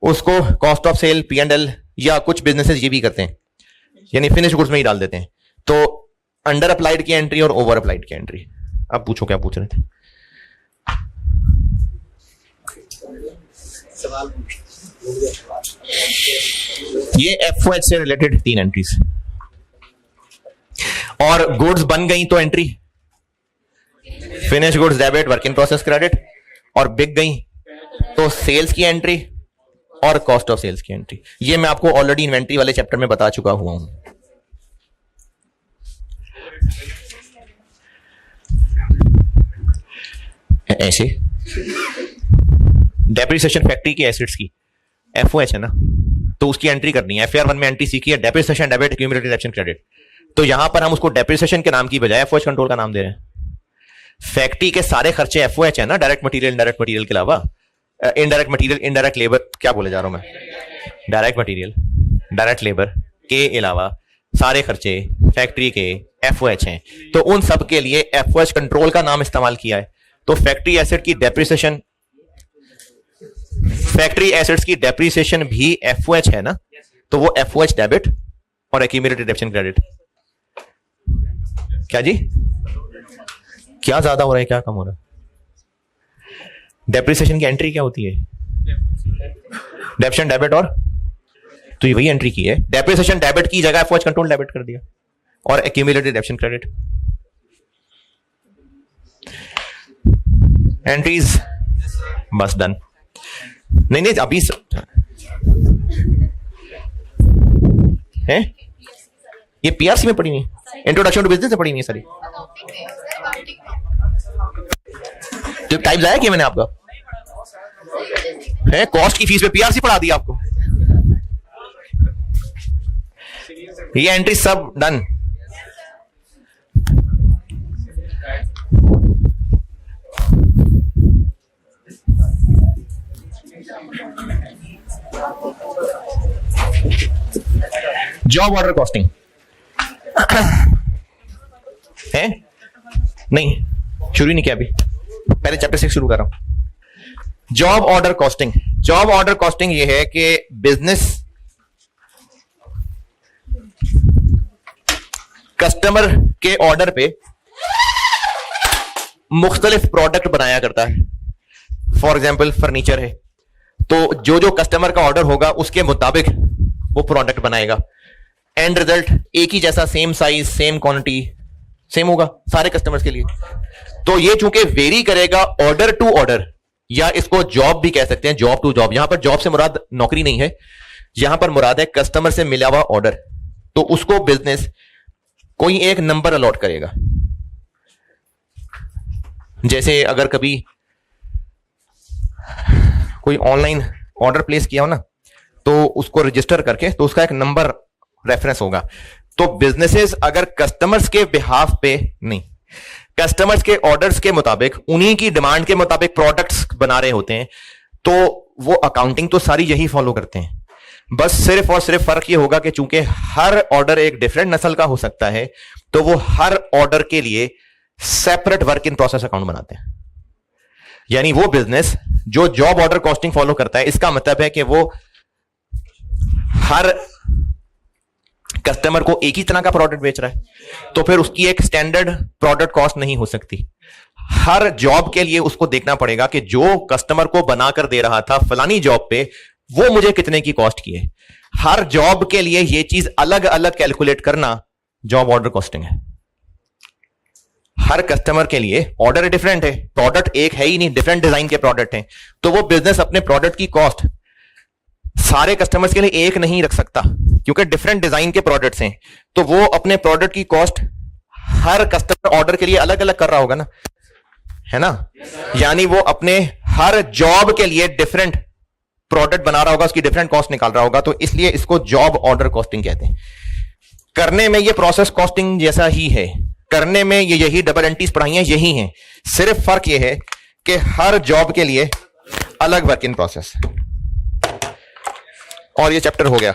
उसको कॉस्ट ऑफ सेल, P&L, या कुछ बिजनेसेस ये भी करते हैं, यानी फिनिश गुड्स में ही डाल देते हैं। तो अंडर अप्लाइड की एंट्री और ओवर अप्लाइड की एंट्री। अब पूछो क्या पूछ रहे थे? सवाल ये एफओएच से रिलेटेड 3 एंट्रीज। और गुड्स बन गई तो entry finish goods debit work in process credit, और बिक गई तो सेल्स की एंट्री और कॉस्ट ऑफ सेल्स की एंट्री। ये मैं आपको ऑलरेडी इन्वेंट्री वाले चैप्टर में बता चुका हुआ हूं। ऐसे डेप्रिसिएशन फैक्ट्री की एसेट्स की एफओएच है ना, तो उसकी एंट्री करनी है। एफआर 1 में एंट्री सीखी है depreciation debit accumulated deduction credit. तो यहां पर हम उसको डेप्रिसिएशन के नाम की बजाय एफओएच कंट्रोल का नाम दे रहे हैं। फैक्ट्री के सारे खर्चे एफओएच है ना, डायरेक्ट मटेरियल इनडायरेक्ट मटेरियल के अलावा, इनडायरेक्ट मटेरियल इनडायरेक्ट लेबर, क्या बोले जा रहा हूं मैं, डायरेक्ट मटेरियल डायरेक्ट लेबर के अलावा सारे खर्चे फैक्ट्री के एफओएच हैं। तो उन सब के लिए एफओएच कंट्रोल का नाम इस्तेमाल किया है। तो फैक्ट्री एसेट की डेप्रिसिएशन, फैक्ट्री एसेट्स की डेप्रिसिएशन भी एफओएच है ना, तो वो एफओएच डेबिट और एक्यूमुलेटेड डिडक्शन क्रेडिट। क्या जी, क्या ज्यादा हो रहा है क्या कम हो रहा है? डेप्रिसिएशन की एंट्री क्या होती है? डेप्शन डेबिट, और तो ये वही एंट्री की है। डेप्रिसिएशन डेबिट की जगह एफओएच कंट्रोल डेबिट कर दिया और एक्यूमुलेटेड डिडक्शन क्रेडिट। एंट्रीज बस डन। नहीं नहीं अभी है ये पीआरसी में पड़ी नहीं, इंट्रोडक्शन टू बिजनेस में पड़ी नहीं सारी। तो टाइम जाया कि मैंने आपका है कॉस्ट की फीस पे पीआरसी पढ़ा दिया आपको। ये एंट्री सब डन। जॉब ऑर्डर कॉस्टिंग है नहीं, शुरू ही नहीं किया अभी, पहले चैप्टर 6 शुरू कर रहा हूं। Job order costing, job order costing ये है कि बिजनेस कस्टमर के ऑर्डर पे मुख्तलिफ प्रोडक्ट बनाया करता है। फॉर एग्जाम्पल फर्नीचर है, तो जो जो कस्टमर का ऑर्डर होगा उसके मुताबिक वो प्रोडक्ट बनाएगा। एंड रिजल्ट एक ही जैसा, same size same quantity same होगा सारे कस्टमर्स के लिए। तो ये चूंकि वेरी करेगा ऑर्डर टू ऑर्डर, या इसको जॉब भी कह सकते हैं, जॉब टू जॉब। यहां पर जॉब से मुराद नौकरी नहीं है, यहां पर मुराद है कस्टमर से मिला हुआ ऑर्डर। तो उसको बिजनेस कोई एक नंबर अलॉट करेगा। जैसे अगर कभी कोई ऑनलाइन ऑर्डर प्लेस किया हो ना, तो उसको रजिस्टर करके तो उसका एक नंबर रेफरेंस होगा। तो बिजनेसेस अगर कस्टमर्स के बिहाफ पे नहीं, कस्टमर्स के ऑर्डर्स के मुताबिक, उन्हीं की डिमांड के मुताबिक प्रोडक्ट्स बना रहे होते हैं, तो वो अकाउंटिंग तो सारी यही फॉलो करते हैं। बस सिर्फ और सिर्फ फर्क ये होगा कि चूंकि हर ऑर्डर एक डिफरेंट नस्ल का हो सकता है, तो वो हर ऑर्डर के लिए separate work in process account बनाते हैं। यानी वो बिजनेस जो जॉब ऑर्डर कॉस्टिंग फॉलो करता है, इसका मतलब है कि वो हर कस्टमर को एक ही तरह का प्रोडक्ट बेच रहा है, तो फिर उसकी एक स्टैंडर्ड प्रोडक्ट कॉस्ट नहीं हो सकती। हर जॉब के लिए उसको देखना पड़ेगा कि जो कस्टमर को बनाकर दे रहा था फलानी जॉब पे, वो मुझे कितने की कॉस्ट की है। हर जॉब के लिए ये चीज अलग अलग कैलकुलेट करना जॉब ऑर्डर कॉस्टिंग है। हर कस्टमर के लिए ऑर्डर डिफरेंट है, प्रोडक्ट एक है ही नहीं, डिफरेंट डिजाइन के प्रोडक्ट हैं। तो वो बिजनेस अपने प्रोडक्ट की कॉस्ट सारे कस्टमर्स के लिए एक नहीं रख सकता, क्योंकि डिफरेंट डिजाइन के प्रोडक्ट्स हैं। तो वो अपने प्रोडक्ट की कॉस्ट हर कस्टमर ऑर्डर के लिए अलग अलग कर रहा होगा ना, है ना। यानी वो अपने हर जॉब के लिए डिफरेंट प्रोडक्ट बना रहा होगा, उसकी डिफरेंट कॉस्ट निकाल रहा होगा। तो इसलिए इसको जॉब ऑर्डर कॉस्टिंग कहते हैं। करने में ये प्रोसेस कॉस्टिंग जैसा ही है, करने में ये यही डबल एंट्रीज पढ़ाई हैं यही हैं, सिर्फ फर्क ये है कि हर जॉब के लिए अलग वर्क इन प्रोसेस। और ये चैप्टर हो गया।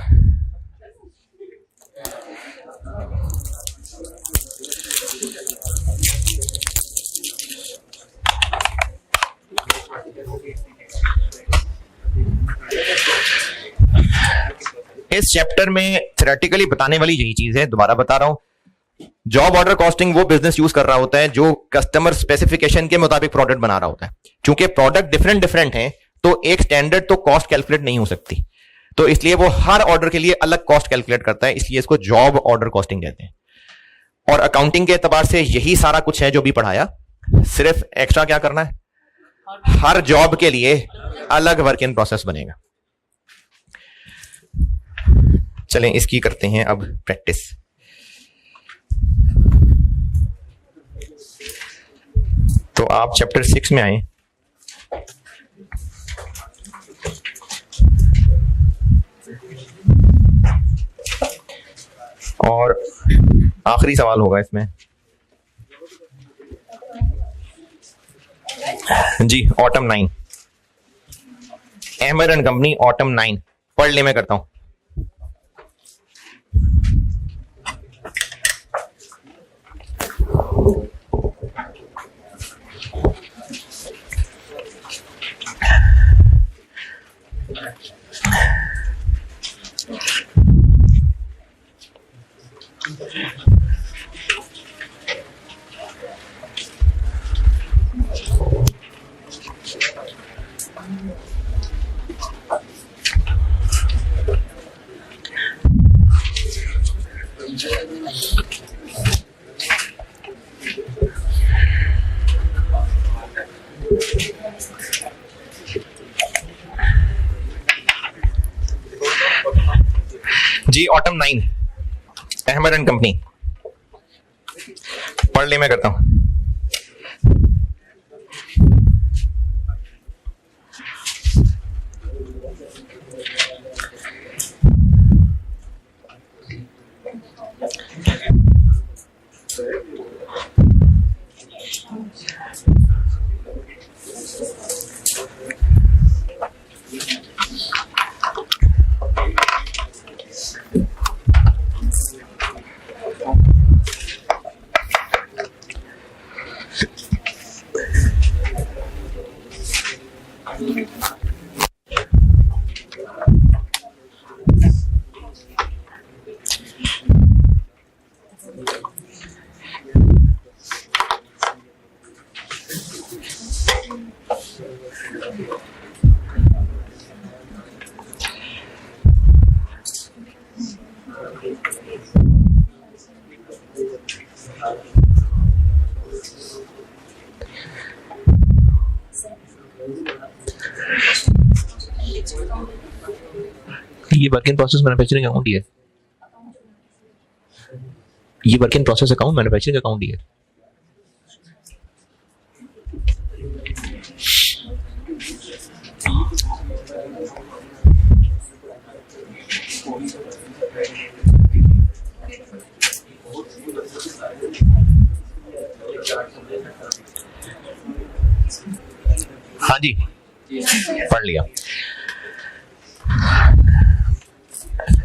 इस चैप्टर में थ्योरेटिकली बताने वाली यही चीज है, दोबारा बता रहा हूं। जॉब ऑर्डर कॉस्टिंग वो बिजनेस यूज कर रहा होता है जो कस्टमर स्पेसिफिकेशन के मुताबिक प्रोडक्ट बना रहा होता है। क्योंकि प्रोडक्ट डिफरेंट डिफरेंट हैं, तो एक स्टैंडर्ड तो कॉस्ट कैलकुलेट नहीं हो सकती, तो इसलिए वो हर ऑर्डर के लिए अलग कॉस्ट कैलकुलेट करता है। इसलिए इसको जॉब ऑर्डर कॉस्टिंग कहते हैं। और अकाउंटिंग के एतबार से यही सारा कुछ है जो भी पढ़ाया, सिर्फ एक्स्ट्रा क्या करना है, हर जॉब के लिए अलग वर्क इन प्रोसेस बनेगा। चलें इसकी करते हैं अब प्रैक्टिस। तो आप चैप्टर 6 में आए। और आखिरी सवाल होगा इसमें जी, item 9, Ahmed and company item 9 पढ़ ले, मैं करता हूं। जी, ऑटम 9 अहमद एंड कंपनी पढ़ ले, मैं करता हूं। ये work in process manufacturing account ही है, ये work in process account manufacturing account ही है। हाँ जी, पढ़ लिया।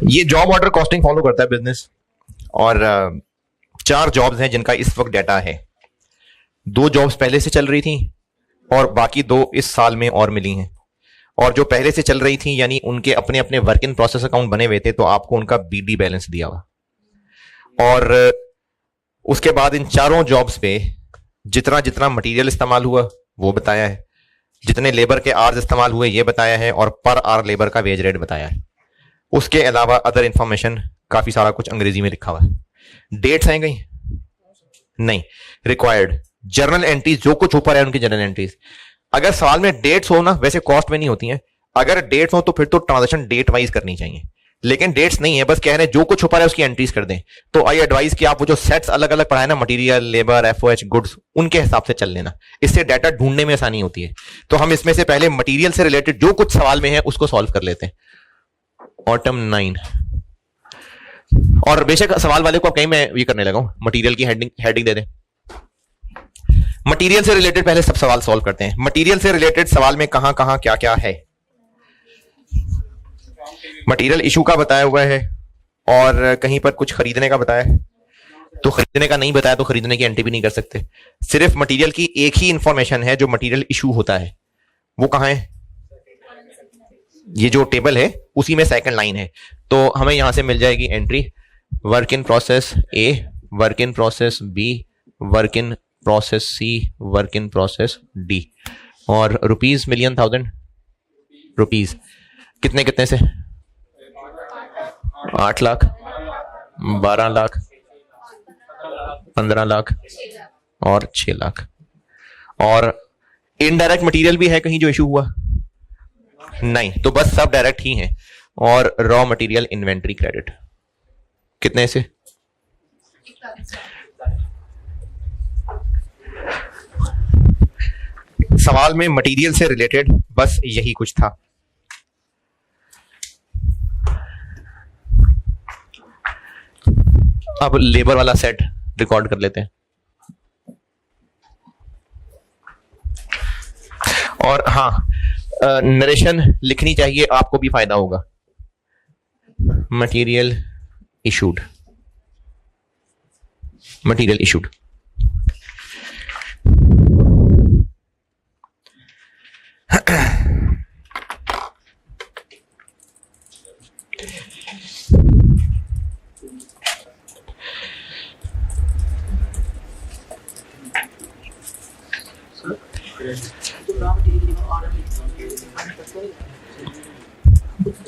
ये जॉब ऑर्डर कॉस्टिंग फॉलो करता है बिजनेस, और 4 जॉब्स हैं जिनका इस वक्त डाटा है। 2 जॉब्स पहले से चल रही थी और बाकी 2 इस साल में और मिली हैं। और जो पहले से चल रही थी यानी उनके अपने अपने वर्क इन प्रोसेस अकाउंट बने हुए थे, तो आपको उनका बीडी बैलेंस दिया हुआ। और उसके बाद इन 4 जॉब्स पे जितना जितना मटेरियल इस्तेमाल हुआ वो बताया है, जितने लेबर के आवर्स इस्तेमाल हुए ये बताया है, और पर आवर लेबर का वेज रेट बताया है। उसके अलावा अदर इंफॉर्मेशन काफी सारा कुछ अंग्रेजी में लिखा हुआ है। डेट्स हैं कहीं नहीं, रिक्वायर्ड जर्नल एंट्रीज, जो कुछ ऊपर है उनकी जर्नल एंट्रीज। अगर सवाल में डेट्स हो ना, वैसे कॉस्ट में नहीं होती हैं, अगर डेट्स हो तो फिर तो ट्रांजेक्शन डेट वाइज करनी चाहिए, लेकिन डेट्स नहीं है, बस कह रहे हैं जो कुछ ऊपर है उसकी एंट्रीज कर दें। तो आई एडवाइस कि आप वो जो सेट्स अलग अलग पढ़ाए ना, मटेरियल, लेबर, एफओएच, गुड्स, उनके हिसाब से चल लेना, इससे डाटा ढूंढने में आसानी होती है। तो हम इसमें से पहले मटेरियल से रिलेटेड जो कुछ सवाल में है उसको सॉल्व कर लेते हैं। ऑटम 9, और बेशक सवाल वाले को कहीं मैं ये करने लगा हूं, मटेरियल की हेडिंग दे दें। मटेरियल से रिलेटेड पहले सब सवाल सॉल्व करते हैं। मटेरियल से रिलेटेड सवाल में कहां कहां क्या क्या है। मटेरियल इशू का बताया हुआ है, और कहीं पर कुछ खरीदने का बताया है, तो खरीदने का नहीं बताया तो खरीदने की एंट्री भी नहीं कर सकते। सिर्फ मटेरियल की एक ही इंफॉर्मेशन है जो मटेरियल इशू होता है, वो कहां है, ये जो टेबल है उसी में सेकंड लाइन है। तो हमें यहां से मिल जाएगी entry work in process A, work in process B, work in process C, work in process D. और रुपीज मिलियन, 1000 रुपीज कितने कितने से, 8 लाख, 12 लाख, 15 लाख और 6 लाख। और इनडायरेक्ट मटेरियल भी है कहीं जो इशू हुआ नहीं, तो बस सब डायरेक्ट ही हैं। और रॉ मटेरियल इन्वेंट्री क्रेडिट कितने से? सवाल में मटेरियल से रिलेटेड बस यही कुछ था। अब लेबर वाला सेट रिकॉर्ड कर लेते हैं। और हाँ, नरेशन लिखनी चाहिए, आपको भी फायदा होगा। Material issued, material issued.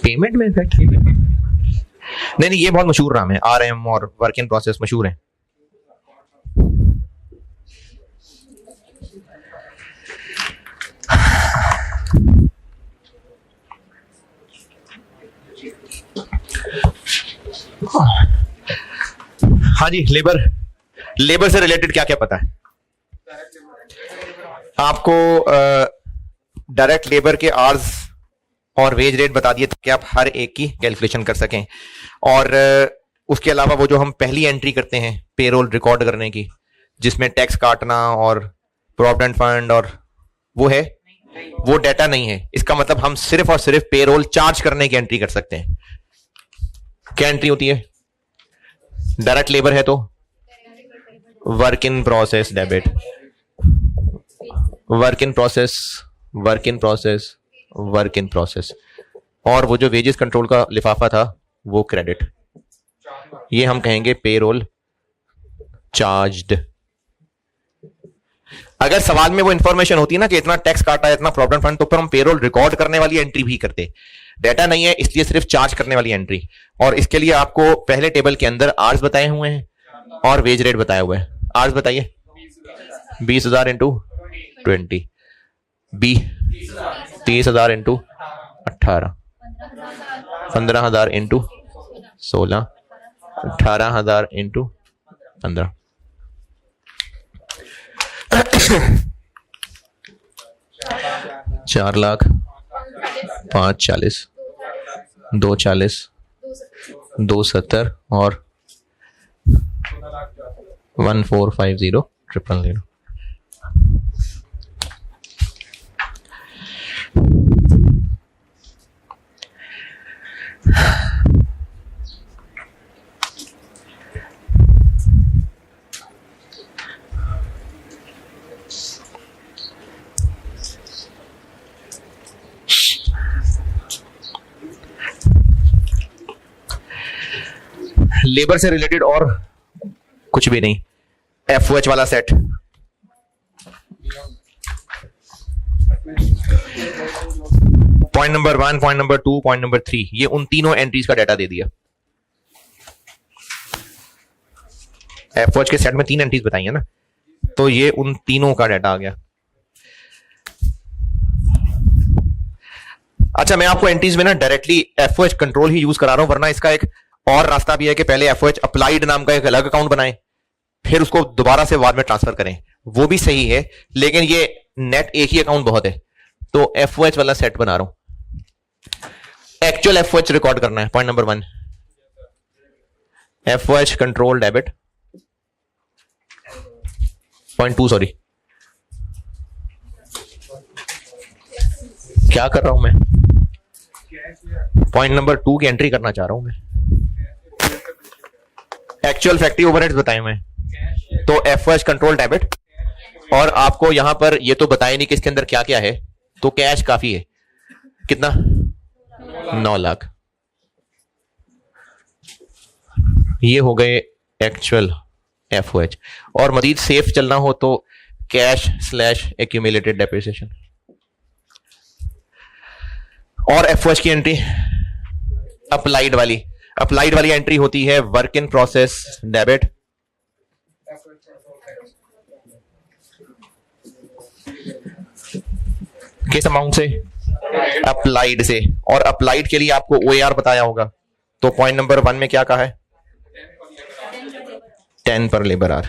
Payment में इफेक्ट नहीं, ये बहुत मशहूर नाम है, RM और वर्क इन प्रोसेस मशहूर है। हाँ जी, लेबर से रिलेटेड क्या क्या पता है आपको? डायरेक्ट लेबर के आवर्स और वेज रेट बता दिए ताकि आप हर एक की कैलकुलेशन कर सकें। और उसके अलावा वो जो हम पहली एंट्री करते हैं पेरोल रिकॉर्ड करने की, जिसमें टैक्स काटना और प्रोविडेंट फंड और वो डाटा नहीं है। इसका मतलब हम सिर्फ और सिर्फ पेरोल चार्ज करने की एंट्री कर सकते हैं। क्या एंट्री होती है? डायरेक्ट लेबर है तो work in process debit, work in process, work in process, work in process. और वो जो वेजेस कंट्रोल का लिफाफा था वो क्रेडिट। ये हम कहेंगे पेरोल चार्ज्ड। अगर सवाल में वो इंफॉर्मेशन होती है ना कि इतना टैक्स काटा है, इतना प्रोविडेंट फंड, तो फिर हम पेरोल रिकॉर्ड करने वाली एंट्री भी करते। डाटा नहीं है इसलिए सिर्फ चार्ज करने वाली एंट्री। और इसके लिए आपको पहले टेबल के अंदर आर्स बताए हुए हैं और वेज रेट बताया हुआ है। आर्स बताइए, 20,000 into 20, B 30,000 into 18, 15,000 into 16, 18,000 into 15। 4 lakh, 5 40, 2 40, 2 70 और 1450 000। लेबर से रिलेटेड और कुछ भी नहीं। FOH वाला set, point number 1, point number 2, point number 3, ये उन तीनों एंट्रीज का डाटा दे दिया। FOH के सेट में 3 एंट्रीज बताई है ना, तो ये उन तीनों का डाटा आ गया। अच्छा, मैं आपको एंट्रीज में ना डायरेक्टली FOH कंट्रोल ही यूज करा रहा हूं, वरना इसका एक और रास्ता भी है कि पहले FOH अप्लाइड नाम का एक अलग अकाउंट बनाएं, फिर उसको दोबारा से बाद में ट्रांसफर करें। वो भी सही है, लेकिन ये नेट एक ही अकाउंट बहुत है, तो FOH वाला सेट बना रहा हूं। एक्चुअल FOH रिकॉर्ड करना है। Point number 1, FOH control debit. Point 2, sorry, क्या कर रहा हूं मैं? पॉइंट नंबर 2 की एंट्री करना चाह रहा हूं मैं। एक्चुअल फैक्ट्री ओवरहेड्स बताए मैं, तो FOH कंट्रोल डेबिट। और आपको यहां पर ये तो बताया नहीं कि इसके अंदर क्या क्या है, तो कैश काफी है। कितना? 9 लाख। ये हो गए एक्चुअल FOH। और मजीद सेफ चलना हो तो कैश / एक्यूमुलेटेड डेप्रिसिएशन। और FOH की एंट्री अप्लाइड वाली एंट्री होती है वर्क इन प्रोसेस डेबिट। किस अमाउंट से? अप्लाइड से, और अप्लाइड के लिए आपको OAR बताया होगा। तो पॉइंट नंबर 1 में क्या कहा है? 10 पर लेबर आर।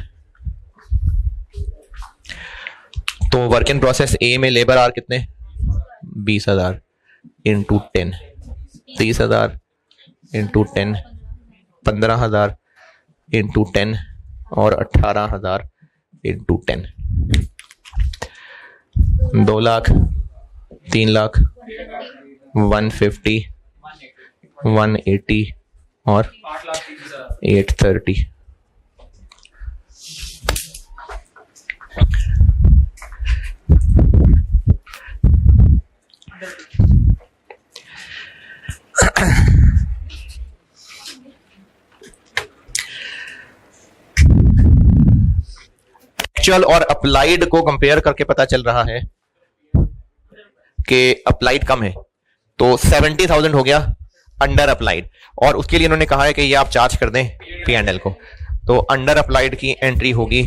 तो वर्क इन प्रोसेस ए में लेबर आर कितने? 20,000 इंटू 10, 30,000 इंटू 10, 15,000 इंटू 10 और 18,000 इंटू 10। 2 लाख, 3 लाख, 150, 180 और 830। एक्चुअल और अप्लाइड को कंपेयर करके पता चल रहा है कि अप्लाइड कम है, तो 70,000 हो गया अंडर अप्लाइड, और उसके लिए उन्होंने कहा है कि ये आप चार्ज कर दें P&L को। तो अंडर अप्लाइड की एंट्री होगी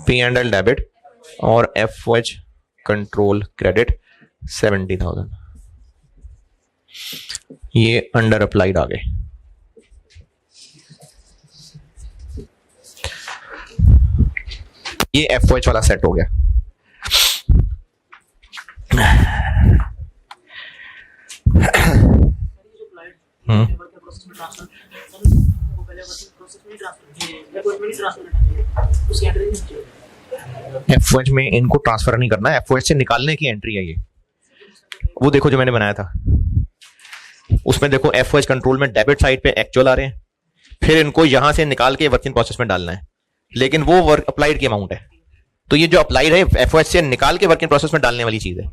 P&L डेबिट और FOH कंट्रोल क्रेडिट 70,000। ये अंडर अप्लाइड आ गए। ये FOH वाला सेट हो गया। FOH में इनको ट्रांसफर नहीं करना है, FOH से निकालने की एंट्री है ये। वो देखो जो मैंने बनाया था उसमें देखो FOH कंट्रोल में डेबिट साइड पे एक्चुअल आ रहे हैं, फिर इनको यहां से निकाल के वर्क इन प्रोसेस में डालना है, लेकिन वो वर्क अप्लाइड की अमाउंट है। तो ये जो अप्लाइड है FOH से निकाल के वर्क इन प्रोसेस में डालने वाली चीज है।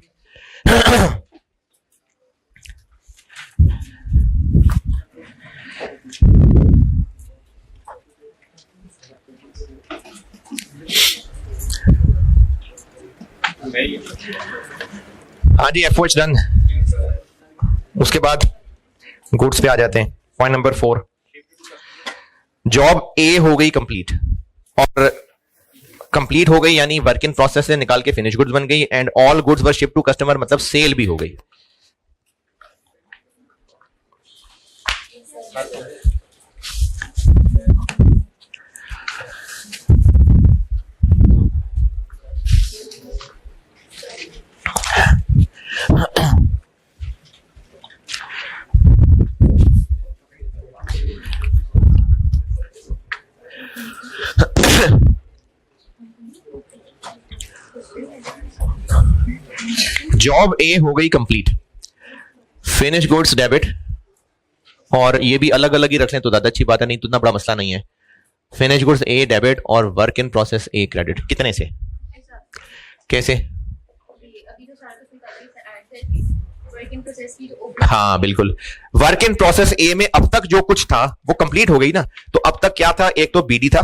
हाँ जी, FOH डन। उसके बाद गुड्स पे आ जाते हैं। पॉइंट नंबर 4, जॉब ए हो गई कंप्लीट, और कंप्लीट हो गई यानी वर्क इन प्रोसेस से निकाल के फिनिश गुड्स बन गई, and all goods were ship to customer, मतलब सेल भी हो गई। जॉब ए हो गई कंप्लीट, फिनिश गुड्स डेबिट, और ये भी अलग अलग ही रख लें तो ज्यादा अच्छी बात है, नहीं तो इतना बड़ा मसला नहीं है। फिनिश गुड्स ए डेबिट और work in process a credit. कितने से? कैसे? हाँ बिल्कुल, वर्क इन प्रोसेस ए में अब तक जो कुछ था वो कंप्लीट हो गई ना। तो अब तक क्या था? एक तो BD था,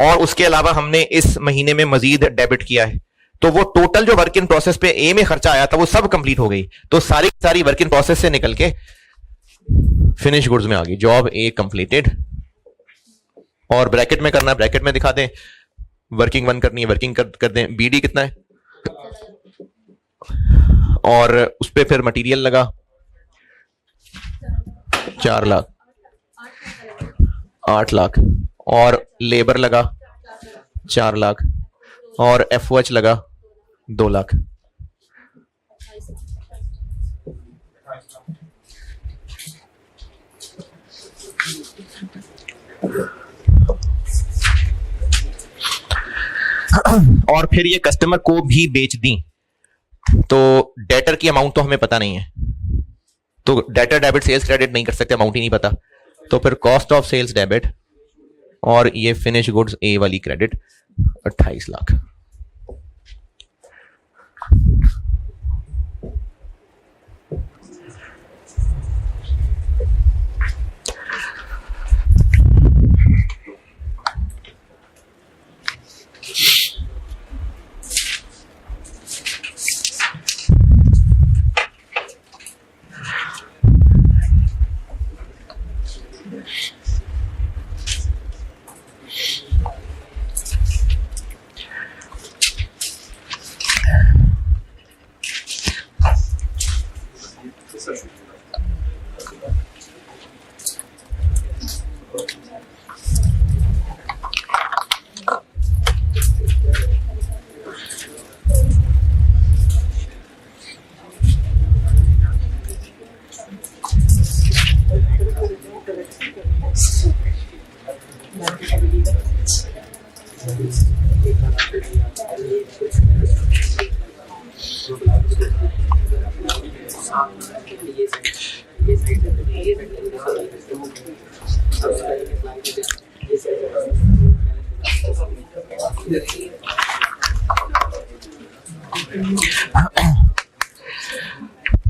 और उसके अलावा हमने इस महीने में मजीद डेबिट किया है। तो वो टोटल जो वर्क इन प्रोसेस पे ए में खर्चा आया था वो सब कंप्लीट हो गई। तो सारी वर्क इन प्रोसेस से निकल के फिनिश गुड्स में आ गई। जॉब ए कंप्लीटेड, और ब्रैकेट में करना है, ब्रैकेट में दिखा दें। वर्किंग 1 करनी है, वर्किंग कर दें। BD कितना है, और उस पर फिर मटेरियल लगा 4 लाख, 8 लाख, और लेबर लगा 4 लाख, और FOH लगा 2 लाख। और फिर ये कस्टमर को भी बेच दी। तो डेटर की अमाउंट तो हमें पता नहीं है, तो डेटर डेबिट सेल्स क्रेडिट नहीं कर सकते, अमाउंट ही नहीं पता। तो फिर कॉस्ट ऑफ सेल्स डेबिट, और ये फिनिश गुड्स ए वाली क्रेडिट 28 लाख।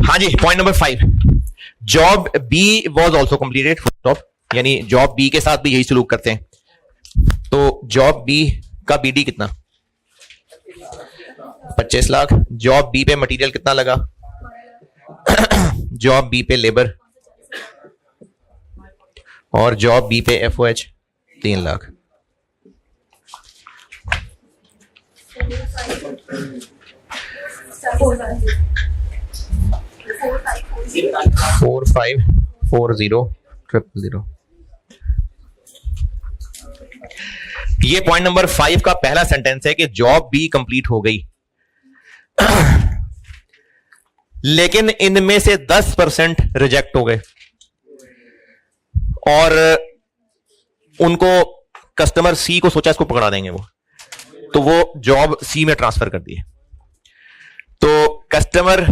हाँ जी, point number 5, job B was also completed, यानी जॉब बी के साथ भी यही सलूक करते हैं। तो जॉब बी का बीडी कितना? 25 लाख। जॉब बी पे मटेरियल कितना लगा? जॉब बी पे लेबर, और जॉब बी पे एफओएच 3 लाख। Four five 40,000। ये पॉइंट नंबर 5 का पहला सेंटेंस है कि जॉब बी कंप्लीट हो गई, लेकिन इनमें से 10% रिजेक्ट हो गए और उनको कस्टमर सी को सोचा इसको पकड़ा देंगे वो, तो वो जॉब सी में ट्रांसफर कर दिए। तो कस्टमर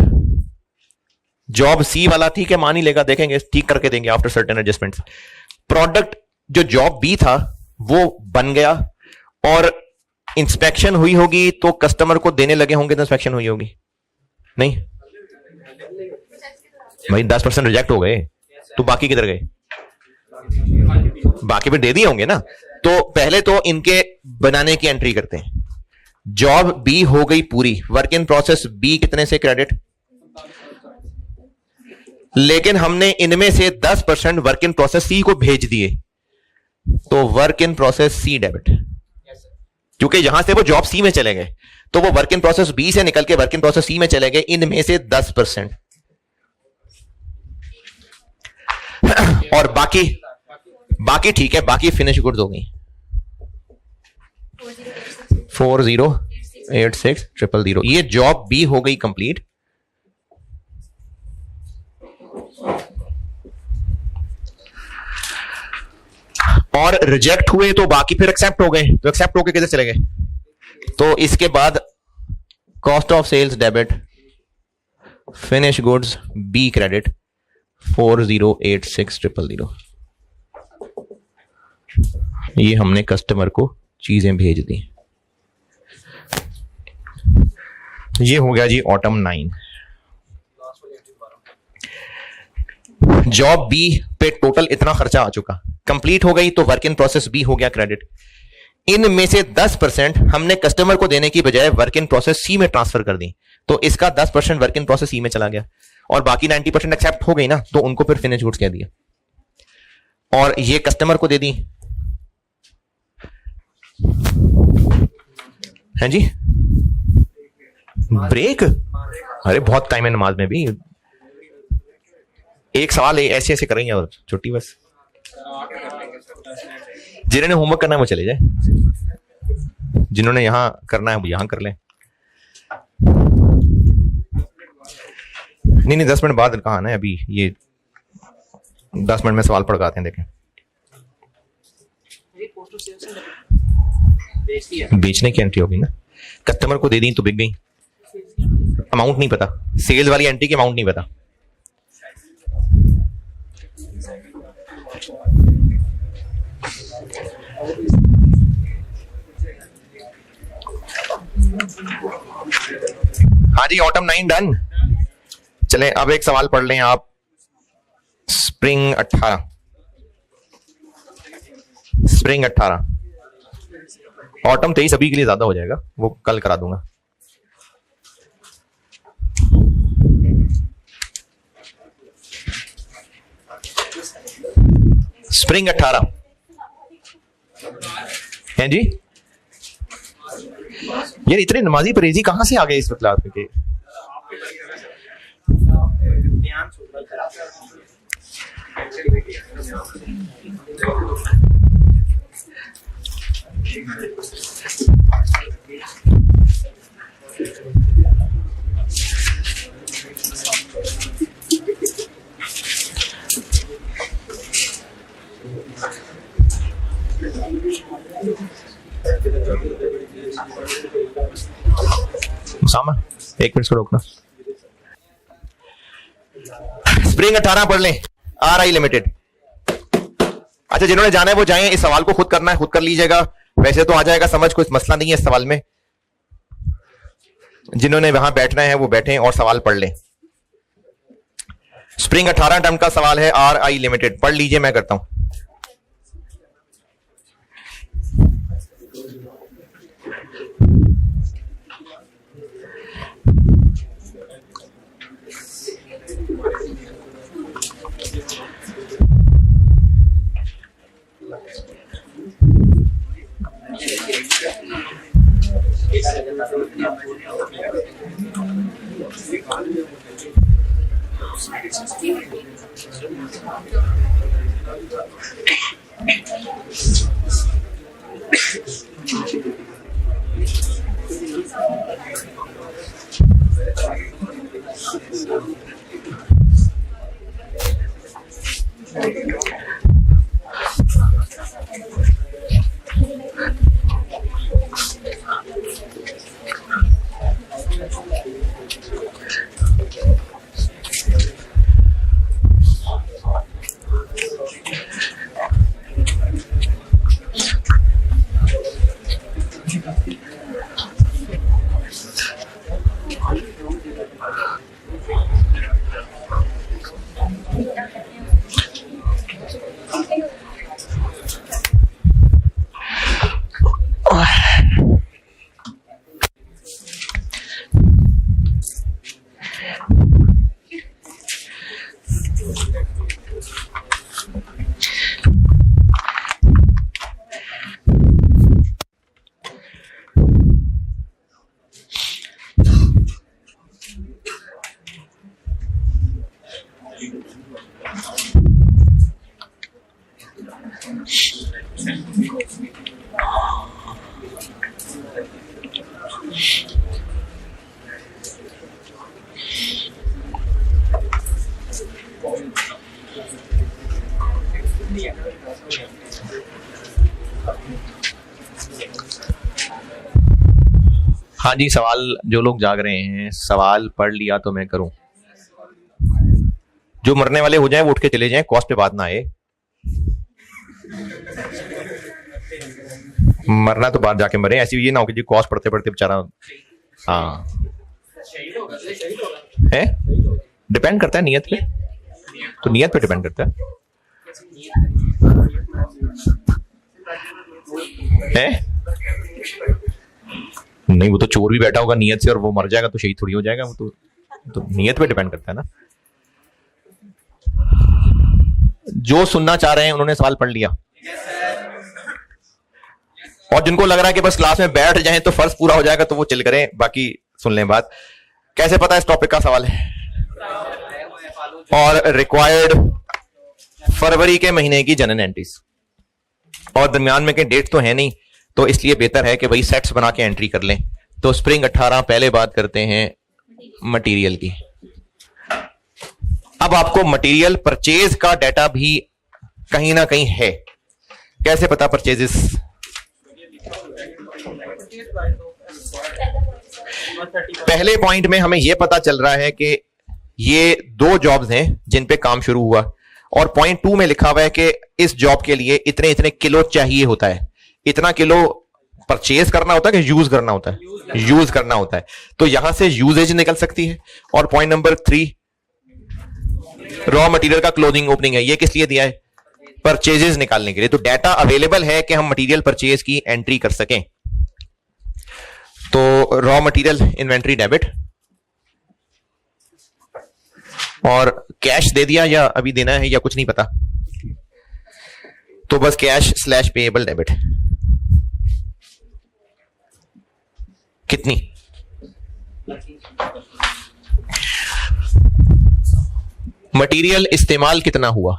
जॉब सी वाला ठीक है मान ही लेगा, देखेंगे ठीक करके देंगे आफ्टर सर्टेन एडजस्टमेंट्स। प्रोडक्ट जो जॉब बी था वो बन गया और इंस्पेक्शन हुई होगी तो कस्टमर को देने लगे होंगे तो इंस्पेक्शन हुई होगी नहीं भाई, 10% रिजेक्ट हो गए तो बाकी किधर गए? बाकी पे दे दिए होंगे ना। तो पहले तो इनके बनाने की एंट्री करते हैं। जॉब बी हो गई पूरी, वर्क इन प्रोसेस बी कितने से क्रेडिट, लेकिन हमने इनमें से 10% वर्क इन प्रोसेस सी को भेज दिए, तो work in process C debit, क्योंकि यहां से वो जॉब सी में चले गए तो वो वर्क इन प्रोसेस बी से निकल के वर्क इन प्रोसेस सी में चले गए, इनमें से 10%। और बाकी ठीक है, बाकी फिनिश गुड्स हो गई 408600। ये जॉब बी हो गई कंप्लीट। और रिजेक्ट हुए तो बाकी फिर एक्सेप्ट हो गए, तो एक्सेप्ट होके किधर चले गए? तो इसके बाद cost of sales debit, finish goods B credit 408600। ये हमने कस्टमर को चीजें भेज दी। ये हो गया जी ऑटम 9। जॉब बी पे टोटल इतना खर्चा आ चुका, कंप्लीट हो गई तो वर्क इन प्रोसेस बी हो गया क्रेडिट। इनमें से 10% हमने कस्टमर को देने की बजाय वर्क इन प्रोसेस सी में ट्रांसफर कर दी, तो इसका 10% वर्क इन प्रोसेस सी में चला गया और बाकी 90% एक्सेप्ट हो गई ना, तो उनको फिर फिनिश गुड्स कह दिया और ये कस्टमर को दे दी। हैं जी ब्रेक? अरे बहुत टाइम है नमाज में भी, एक सवाल ऐसे ऐसे करेंगे और छुट्टी बस। जिन्होंने होमवर्क करना है वो चले जाए, जिन्होंने यहां करना है वो यहां कर लें। नहीं 10 मिनट बाद कहाँ आना है, अभी ये 10 मिनट में सवाल पढ़ आते हैं। देखें बेचने की एंट्री होगी ना, कस्टमर को दे दी तो बिक गई, अमाउंट नहीं पता, सेल्स वाली एंट्री की अमाउंट नहीं पता। हाँ जी ऑटम 9 डन। चलें अब एक सवाल पढ़ लें आप, स्प्रिंग 18। ऑटम 23 अभी के लिए ज्यादा हो जाएगा, वो कल करा दूंगा। स्प्रिंग 18 हैं जी। यार इतने नमाजी परहेजी कहां से आ गए इस मतलब के? सामा 1 मिनट से रोकना। स्प्रिंग 18 पढ़ लें, RI लिमिटेड। अच्छा, जिन्होंने जाना है वो जाएं, इस सवाल को खुद करना है, खुद कर लीजिएगा। वैसे तो आ जाएगा समझ, कोई मसला नहीं है इस सवाल में। जिन्होंने वहां बैठना है वो बैठें और सवाल पढ़ लें। स्प्रिंग 18 टर्म का सवाल है, RI लिमिटेड। पढ़ लीजिए, मैं करता हूं। हाँ जी, सवाल जो लोग जाग रहे हैं, सवाल पढ़ लिया तो मैं करूं। जो मरने वाले हो जाएं वो उठ के चले जाएं, कॉस्ट पे बात ना आए। मरना तो बाहर जाके मरे, ऐसी ये ना हो कि जी कॉस्ट पढ़ते पढ़ते बेचारा। हाँ है, डिपेंड करता है नियत पे, तो नियत पे डिपेंड करता है। नहीं, वो तो चोर भी बैठा होगा नियत से और वो मर जाएगा तो शहीद थोड़ी हो जाएगा। वो तो नियत पे डिपेंड करता है ना। जो सुनना चाह रहे हैं उन्होंने सवाल पढ़ लिया, और जिनको लग रहा है कि बस क्लास में बैठ जाएं तो फर्ज पूरा हो जाएगा तो वो चिल करें, बाकी सुन लें बात। कैसे पता इस टॉपिक का सवाल है? और रिक्वायर्ड फरवरी के महीने की जनरल एंट्रीज, और दरमियान में के डेट तो है नहीं, तो इसलिए बेहतर है कि भाई सेट्स बना के एंट्री कर लें। तो स्प्रिंग 18 पहले बात करते हैं मटेरियल की। अब आपको मटेरियल परचेज का डाटा भी कहीं ना कहीं है। कैसे पता परचेजेस? पहले पॉइंट में हमें यह पता चल रहा है कि ये 2 जॉब्स हैं जिन पे काम शुरू हुआ, और पॉइंट 2 में लिखा हुआ है कि इस जॉब के लिए इतने इतने किलो चाहिए होता है। इतना किलो परचेज करना होता है कि यूज करना होता है? यूज करना होता है। तो यहां से यूजेज निकल सकती है। और पॉइंट नंबर 3, रॉ मटेरियल का क्लोजिंग ओपनिंग है। ये किस लिए दिया है? परचेजेस निकालने के लिए। तो डाटा अवेलेबल है कि हम मटेरियल परचेज की एंट्री कर सकें। तो रॉ मटेरियल इन्वेंट्री डेबिट, और कैश दे दिया या अभी देना है या कुछ नहीं पता, तो बस कैश स्लैश पेएबल डेबिट। कितनी? मटेरियल इस्तेमाल कितना हुआ?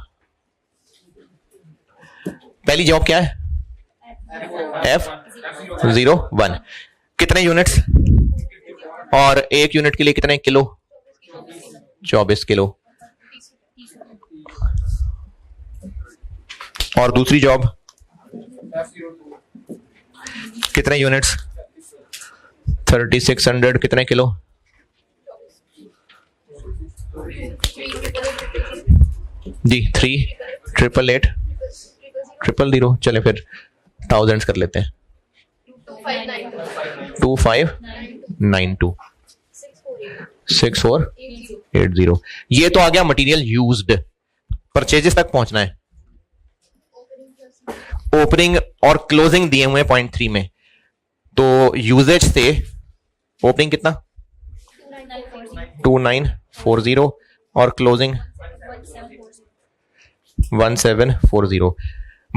पहली जॉब क्या है? F01। कितने यूनिट्स? और एक यूनिट के लिए कितने किलो? 24 किलो। और दूसरी जॉब कितने यूनिट्स? 3600। कितने किलो? जी 3,888,000। चले फिर थाउजेंड्स कर लेते हैं। 2592 6480। ये तो आ गया मटेरियल यूज्ड। परचेजेस तक पहुंचना है। ओपनिंग और क्लोजिंग दिए हुए 0.3 में, तो यूजेज से ओपनिंग कितना? 2940 और क्लोजिंग 1740।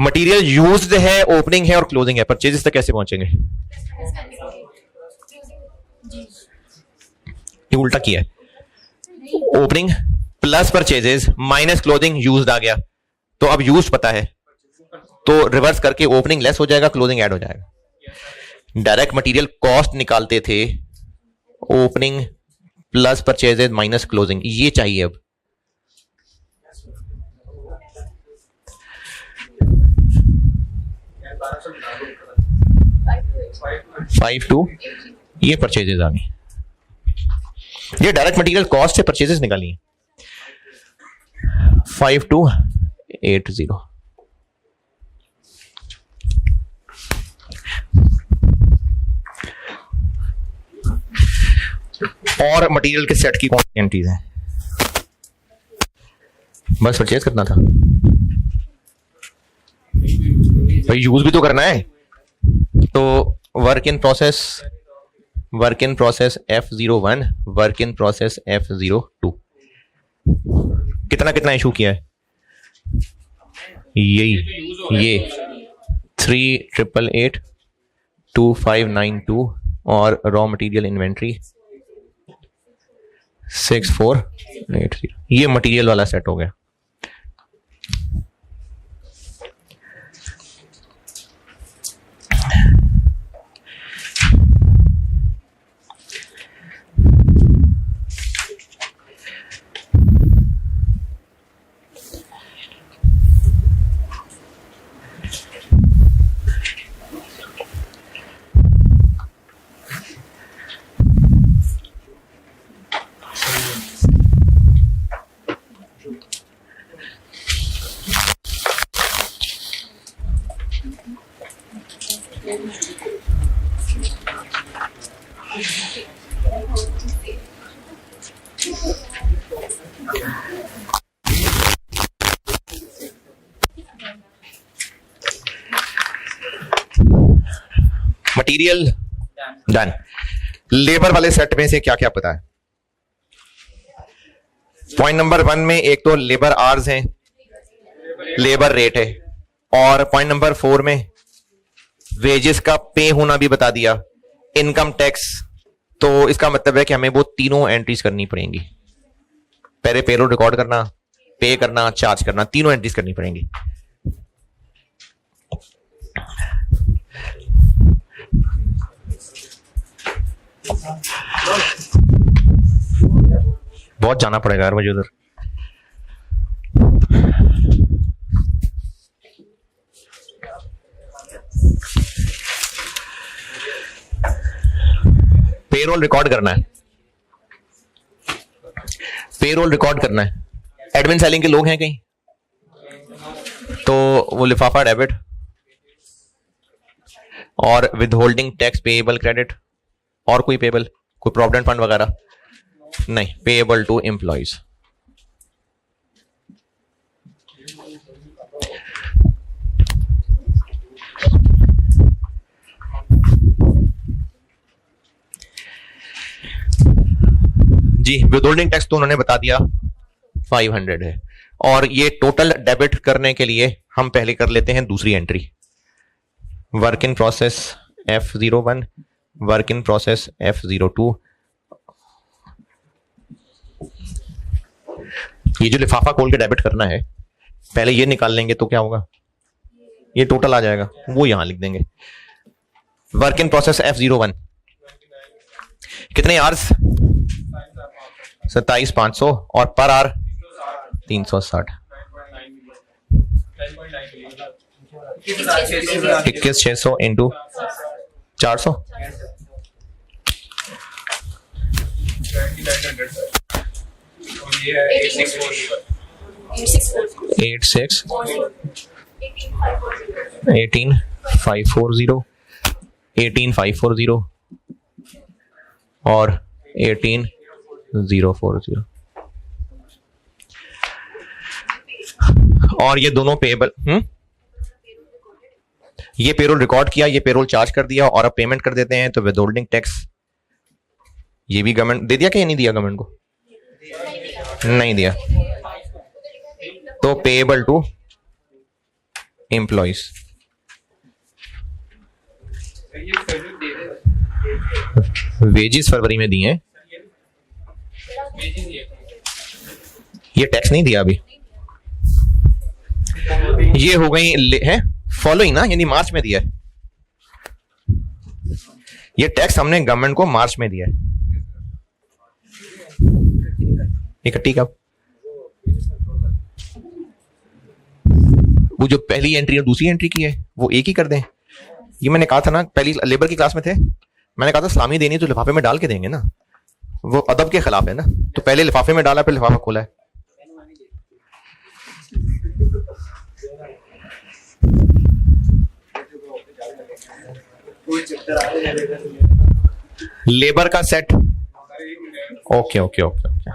मटेरियल यूज्ड है, ओपनिंग है और क्लोजिंग है, परचेजेस तक कैसे पहुंचेंगे? ये उल्टा किया है। Opening plus purchases minus closing used आ गया, तो अब यूज्ड पता है तो रिवर्स करके ओपनिंग लेस हो जाएगा, क्लोजिंग ऐड हो जाएगा। डायरेक्ट मटेरियल कॉस्ट निकालते थे, opening plus purchases minus closing, ये चाहिए अब। फाइव टू, ये परचेजेस आ गई। ये डायरेक्ट मटेरियल कॉस्ट से परचेजेस निकाली है। 5280। और मटेरियल के सेट की कौन सी एंट्रीज हैं? बस परचेज करना था भाई, यूज भी तो करना है। तो work in process F01, work in process F02। कितना कितना इशू किया है? ये 38882592 और रॉ मटेरियल इन्वेंट्री 6480। ये मटेरियल वाला सेट हो गया। Material done. लेबर वाले सेट में से क्या क्या पता है? पॉइंट नंबर 1 में एक तो लेबर आवर्स हैं, लेबर रेट है, और पॉइंट नंबर 4 में वेजेस का पे होना भी बता दिया, इनकम टैक्स। तो इसका मतलब है कि हमें वो तीनों एंट्रीज करनी पड़ेंगी। पहले पेरोल रिकॉर्ड करना, पे करना, चार्ज करना, तीनों एंट्रीज करनी पड़ेंगी। बहुत जाना पड़ेगा यार मुझे उधर। पेरोल रिकॉर्ड करना है, पेरोल रिकॉर्ड करना है। एडमिन सेलिंग के लोग हैं कहीं, तो वो लिफाफा डेबिट और withholding tax payable credit, और कोई पेएबल, कोई प्रोविडेंट फंड वगैरह नहीं, पेएबल टू एम्प्लॉइज। जी विद होल्डिंग टैक्स तो उन्होंने बता दिया 500 है, और ये टोटल डेबिट करने के लिए हम पहले कर लेते हैं दूसरी entry. Work in process F01, work in process F02, ये जो लिफाफा खोल के डेबिट करना है, पहले ये निकाल लेंगे तो क्या होगा, ये टोटल आ जाएगा, वो यहां लिख देंगे। वर्क इन प्रोसेस F01 कितने आवर्स, 27,500 और पर आवर 360, 21,600 इंटू 400, 18,540 और 18,040 और ये दोनों पेएबल। ये पेरोल रिकॉर्ड किया, ये पेरोल चार्ज कर दिया और अब पेमेंट कर देते हैं, तो विदहोल्डिंग टैक्स ये भी गवर्नमेंट दे दिया क्या, नहीं दिया गवर्नमेंट को, नहीं दिया, तो पेएबल टू एम्प्लॉइज। वेजेस फरवरी में दिए हैं, ये टैक्स नहीं दिया अभी, ये हो गई है फॉलोइंग ना, यानी मार्च में दिया है, ये टैक्स हमने गवर्नमेंट को मार्च में दिया है। इकट्ठी कब, वो जो पहली एंट्री और दूसरी एंट्री की है वो एक ही कर दें। ये मैंने कहा था ना, पहली लेबर की क्लास में थे, मैंने कहा था सलामी देनी तो लिफाफे में डाल के देंगे ना, वो अदब के खिलाफ है ना, तो पहले लिफाफे में डाला फिर लिफाफा खोला है। लेबर का set, okay okay okay okay,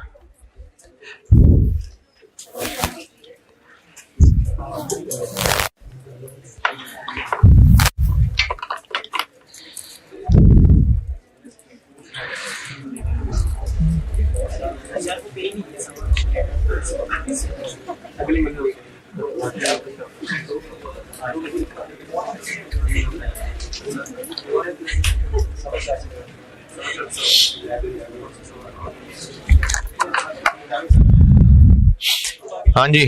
हाँ जी,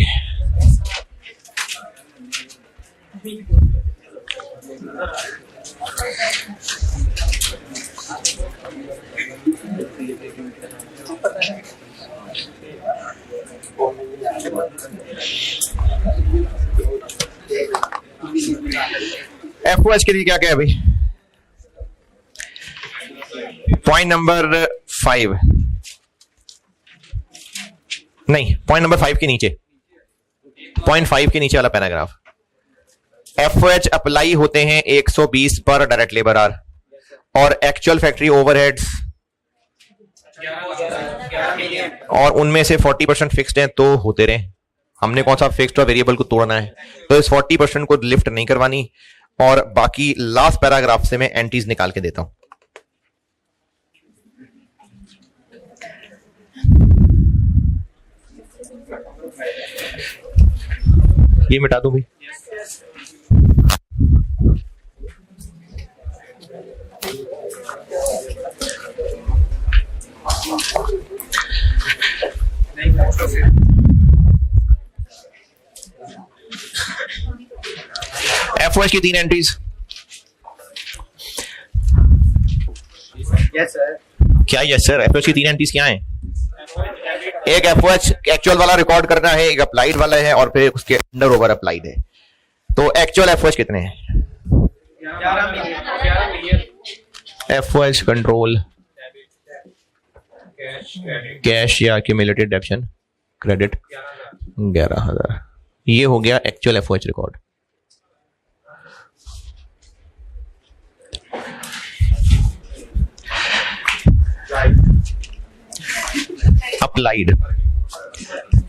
FOH के लिए क्या क्या है भाई, पॉइंट नंबर 5 नहीं, पॉइंट नंबर 5 के नीचे, पॉइंट 5 के नीचे वाला पैराग्राफ, FOH अप्लाई होते हैं 120 पर डायरेक्ट लेबर आवर और एक्चुअल फैक्ट्री ओवरहेड्स और उनमें से 40% फिक्स्ड हैं तो होते रहे। हमने कौन सा फिक्स्ड और वेरिएबल को तोड़ना है, तो इस 40% को लिफ्ट नहीं करवानी, और बाकी लास्ट पैराग्राफ से मैं एंट्रीज निकाल के देता हूं। ये मिटा दूं भाई, FOH की 3 एंट्रीज। यस सर, क्या यस सर, FOH की 3 एंट्रीज क्या हैं? एक FOH एक्चुअल वाला रिकॉर्ड करना है, एक अप्लाइड वाला है और फिर उसके अंडर ओवर अप्लाइड है। तो एक्चुअल FOH कितने हैं? 11 मिलियन। FOH कंट्रोल कैश या एक्यूमुलेटेड डेप्शन क्रेडिट 11,000। ये हो गया actual FOH record. Applied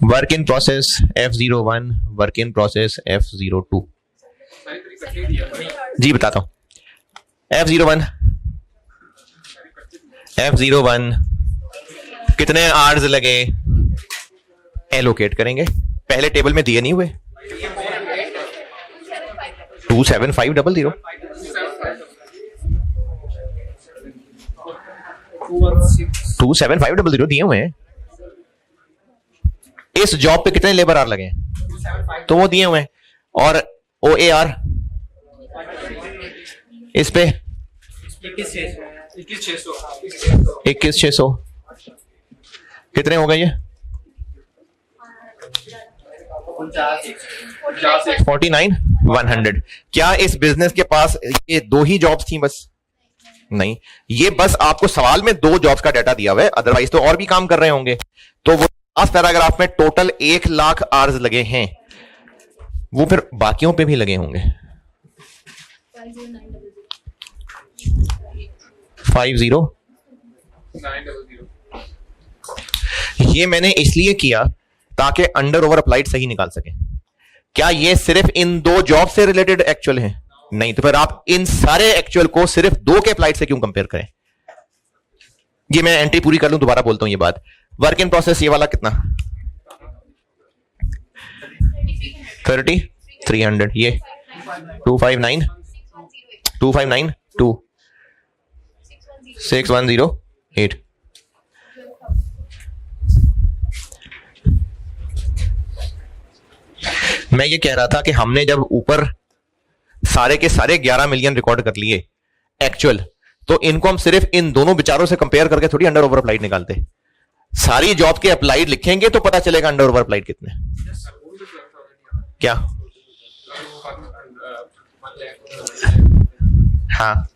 work in process F01, work in process F02। जी बताता हूं, F01 कितने आवर्स लगे एलोकेट करेंगे, पहले टेबल में दिए नहीं हुए। 27500 27500 दिए हुए हैं। इस जॉब पे कितने लेबर आर लगे हैं, तो वो दिए हुए हैं। और OAR इस पे 21,600 कितने हो गए ये 49,100। क्या इस बिजनेस के पास ये 2 ही जॉब्स थी बस? नहीं, ये बस आपको सवाल में 2 जॉब्स का डाटा दिया हुआ है, अदरवाइज तो और भी काम कर रहे होंगे। तो वो लास्ट पैराग्राफ में टोटल 1 लाख आवर्स लगे हैं, वो फिर बाकियों पे भी लगे होंगे। 50,900। ये मैंने इसलिए किया ताकि अंडर ओवर अप्लाइड सही निकाल सके। क्या ये सिर्फ इन 2 जॉब से रिलेटेड एक्चुअल है? नहीं, तो फिर आप इन सारे एक्चुअल को सिर्फ 2 के अप्लाइड से क्यों कंपेयर करें? ये मैं एंट्री पूरी कर लूं, दोबारा बोलता हूं ये बात। वर्क इन प्रोसेस ये वाला कितना 30,300, ये 259,2 6,108। मैं ये कह रहा था कि हमने जब ऊपर सारे के सारे 11 मिलियन रिकॉर्ड कर लिए एक्चुअल, तो इनको हम सिर्फ इन दोनों विचारों से कंपेयर करके थोड़ी अंडर ओवर अप्लाइड निकालते। सारी जॉब के अप्लाइड लिखेंगे तो पता चलेगा अंडर ओवर अप्लाइड कितने। क्या? हाँ,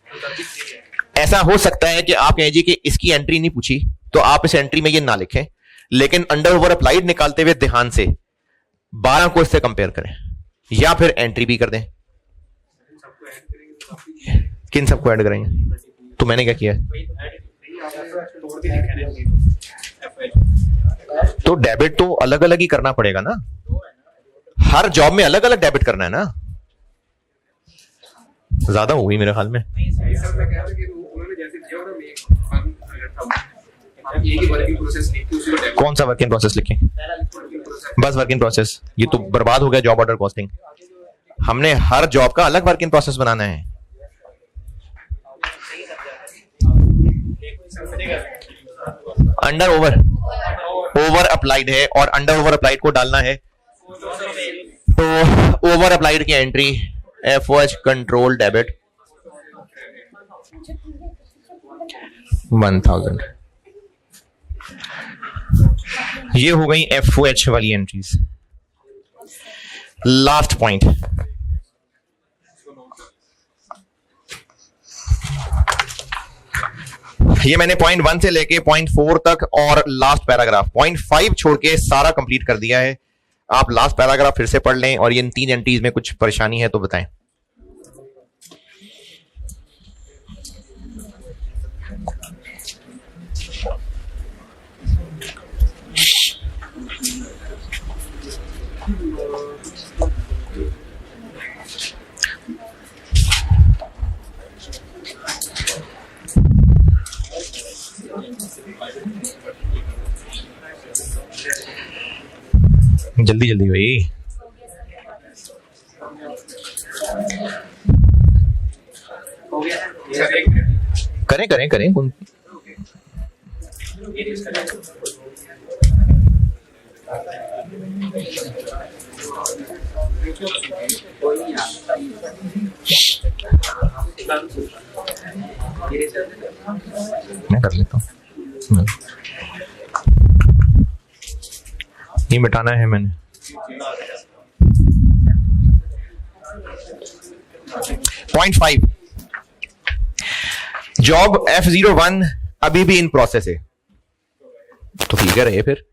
ऐसा हो सकता है कि आप कहें जी कि इसकी एंट्री नहीं पूछी तो आप इस एंट्री में ये ना लिखें, लेकिन अंडर ओवर अप्लाइड निकालते हुए ध्यान से 12 को इससे कंपेयर करें, या फिर एंट्री भी कर दें। किन सबको ऐड करेंगे? तो मैंने क्या किया है, तो डेबिट तो अलग अलग ही करना पड़ेगा ना, हर जॉब में अलग अलग डेबिट करना है ना। ज्यादा हो गई मेरे ख्याल में। कौन सा वर्क इन प्रोसेस लिखें? बस वर्क इन प्रोसेस, ये तो बर्बाद हो गया जॉब ऑर्डर कॉस्टिंग। हमने हर जॉब का अलग वर्क इन प्रोसेस बनाना है। अंडर ओवर अप्लाइड है और अंडर ओवर अप्लाइड को डालना है, तो ओवर अप्लाइड की एंट्री FOH कंट्रोल डेबिट 1000। ये हो गई FOH वाली एंट्रीज। लास्ट पॉइंट, ये मैंने पॉइंट 1 से लेके पॉइंट 4 तक और लास्ट पैराग्राफ पॉइंट 5 छोड़ के सारा कंप्लीट कर दिया है। आप लास्ट पैराग्राफ फिर से पढ़ लें, और ये इन 3 एंट्रीज में कुछ परेशानी है तो बताएं। जल्दी जल्दी भाई, करें करें करें। मैं कर लेता हूँ, ये मिटाना है मैंने। पॉइंट 5, जॉब F01 अभी भी इन प्रोसेस है, तो फिगर है फिर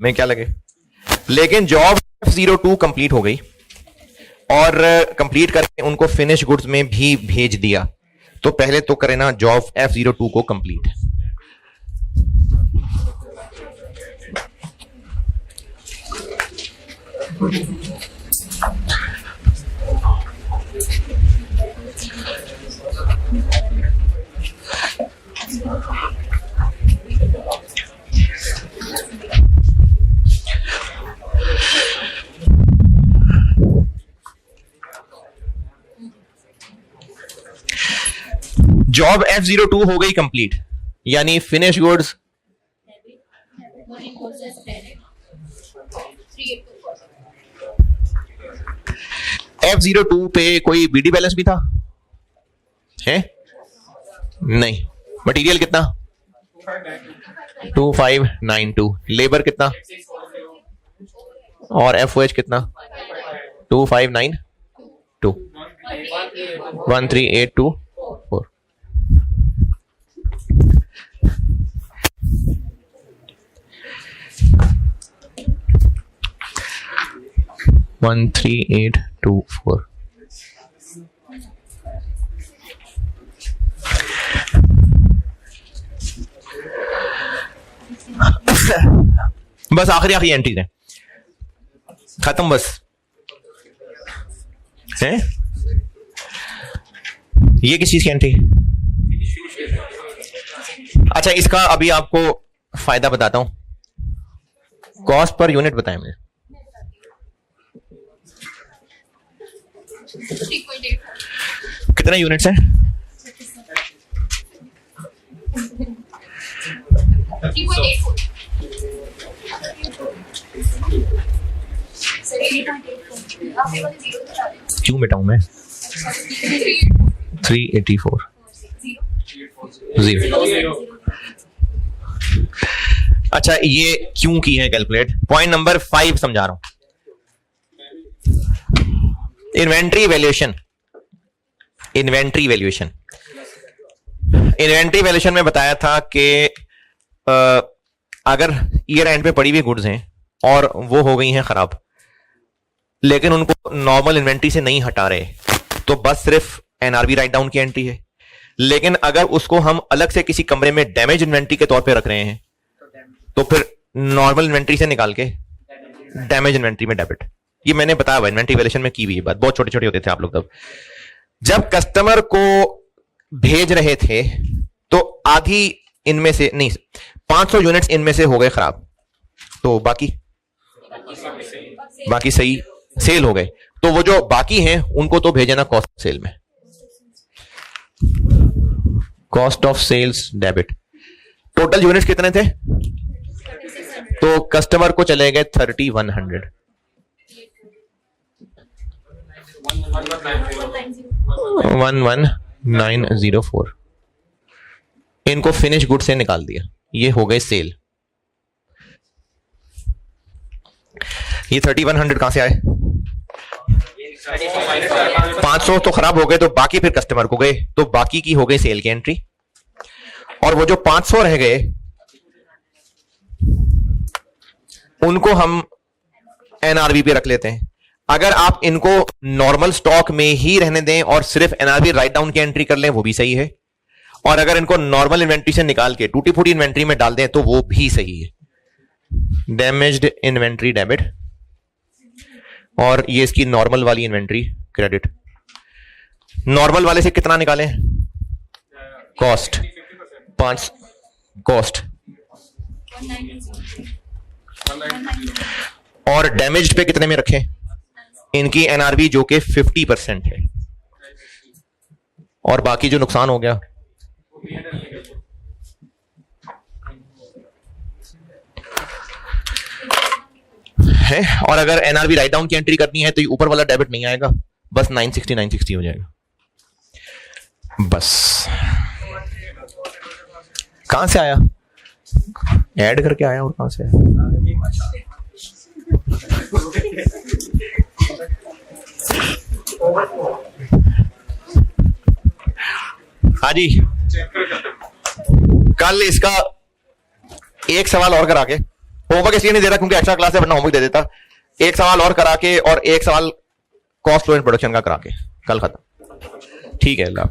मैं क्या लगे। लेकिन जॉब F02 कंप्लीट हो गई और कंप्लीट करके उनको फिनिश गुड्स में भी भेज दिया, तो पहले तो करें ना जॉब F02 को कंप्लीट। जॉब F02 हो गई कंप्लीट, यानी फिनिश गुड्स F02 पे कोई बीडी बैलेंस भी था है? नहीं। मटेरियल कितना? 2592। लेबर कितना? और FOH कितना? 2592। 13824। वन 3824। बस आखिरी एंट्रीज है, खत्म बस है। ये किस चीज की एंट्री? अच्छा, इसका अभी आपको फायदा बताता हूं। कॉस्ट पर यूनिट बताएं मुझे। 3.8। कितने यूनिट्स हैं? 3.84। सर 3.84 आप ये वाले जीरो बता दें। क्यों मिटाऊं मैं? 384 0। अच्छा, ये क्यों की है कैलकुलेट? पॉइंट नंबर 5 समझा रहा हूं। Inventory valuation. इन्वेंट्री वैल्यूएशन में बताया था कि अगर ईयर एंड पे पड़ी हुई गुड्स हैं और वो हो गई हैं खराब, लेकिन उनको नॉर्मल इन्वेंट्री से नहीं हटा रहे, तो बस सिर्फ एनआरबी राइट डाउन की एंट्री है। लेकिन अगर उसको हम अलग से किसी कमरे में डैमेज इन्वेंट्री के तौर पे रख रहे हैं, तो फिर नॉर्मल इन्वेंट्री से निकाल के डैमेज इन्वेंट्री में डेबिट। ये मैंने बताया हुआ इन्वेंट्री वैल्यूएशन में की हुई बात, बहुत छोटे छोटे होते थे आप लोग तब। जब कस्टमर को भेज रहे थे तो आधी इनमें से नहीं, 500 यूनिट्स इनमें से हो गए खराब, तो बाकी सही सेल हो गए। तो वो जो बाकी हैं उनको तो भेजना कॉस्ट ऑफ सेल में, cost of sales debit. Total units कितने थे? तो कस्टमर को चले गए 3100। 11904। इनको फिनिश गुड से निकाल दिया, ये हो गए सेल। ये 3100 कहां से आए? 500 तो खराब हो गए, तो बाकी फिर कस्टमर को गए, तो बाकी की हो गई सेल की एंट्री। और वो जो 500 रह गए उनको हम एनआरबी पे रख लेते हैं। अगर आप इनको नॉर्मल स्टॉक में ही रहने दें और सिर्फ एनआरबी राइट डाउन की एंट्री कर लें, वो भी सही है। और अगर इनको नॉर्मल इन्वेंट्री से निकाल के टूटी फूटी इन्वेंट्री में डाल दें, तो वो भी सही है। डैमेज्ड इन्वेंट्री डेबिट, और ये इसकी नॉर्मल वाली इन्वेंट्री क्रेडिट। नॉर्मल वाले से कितना निकालें? कॉस्ट 5 कॉस्ट, और डैमेज्ड पे कितने में रखें? इनकी एनआरबी जो कि 50% है, और बाकी जो नुकसान हो गया है। और अगर एनआरबी राइट डाउन की एंट्री करनी है तो ये ऊपर वाला डेबिट नहीं आएगा, बस 960 हो जाएगा। बस कहां से आया? ऐड करके आया, और कहां से आया? हाँ जी, कल इसका एक सवाल और करा के, होमवर्क इसलिए नहीं दे रहा क्योंकि एक्स्ट्रा क्लास है, वरना होमवर्क दे देता। एक सवाल और करा के और एक सवाल कॉस्ट फ्लो इन प्रोडक्शन का करा के कल खत्म। ठीक है, अल्लाह।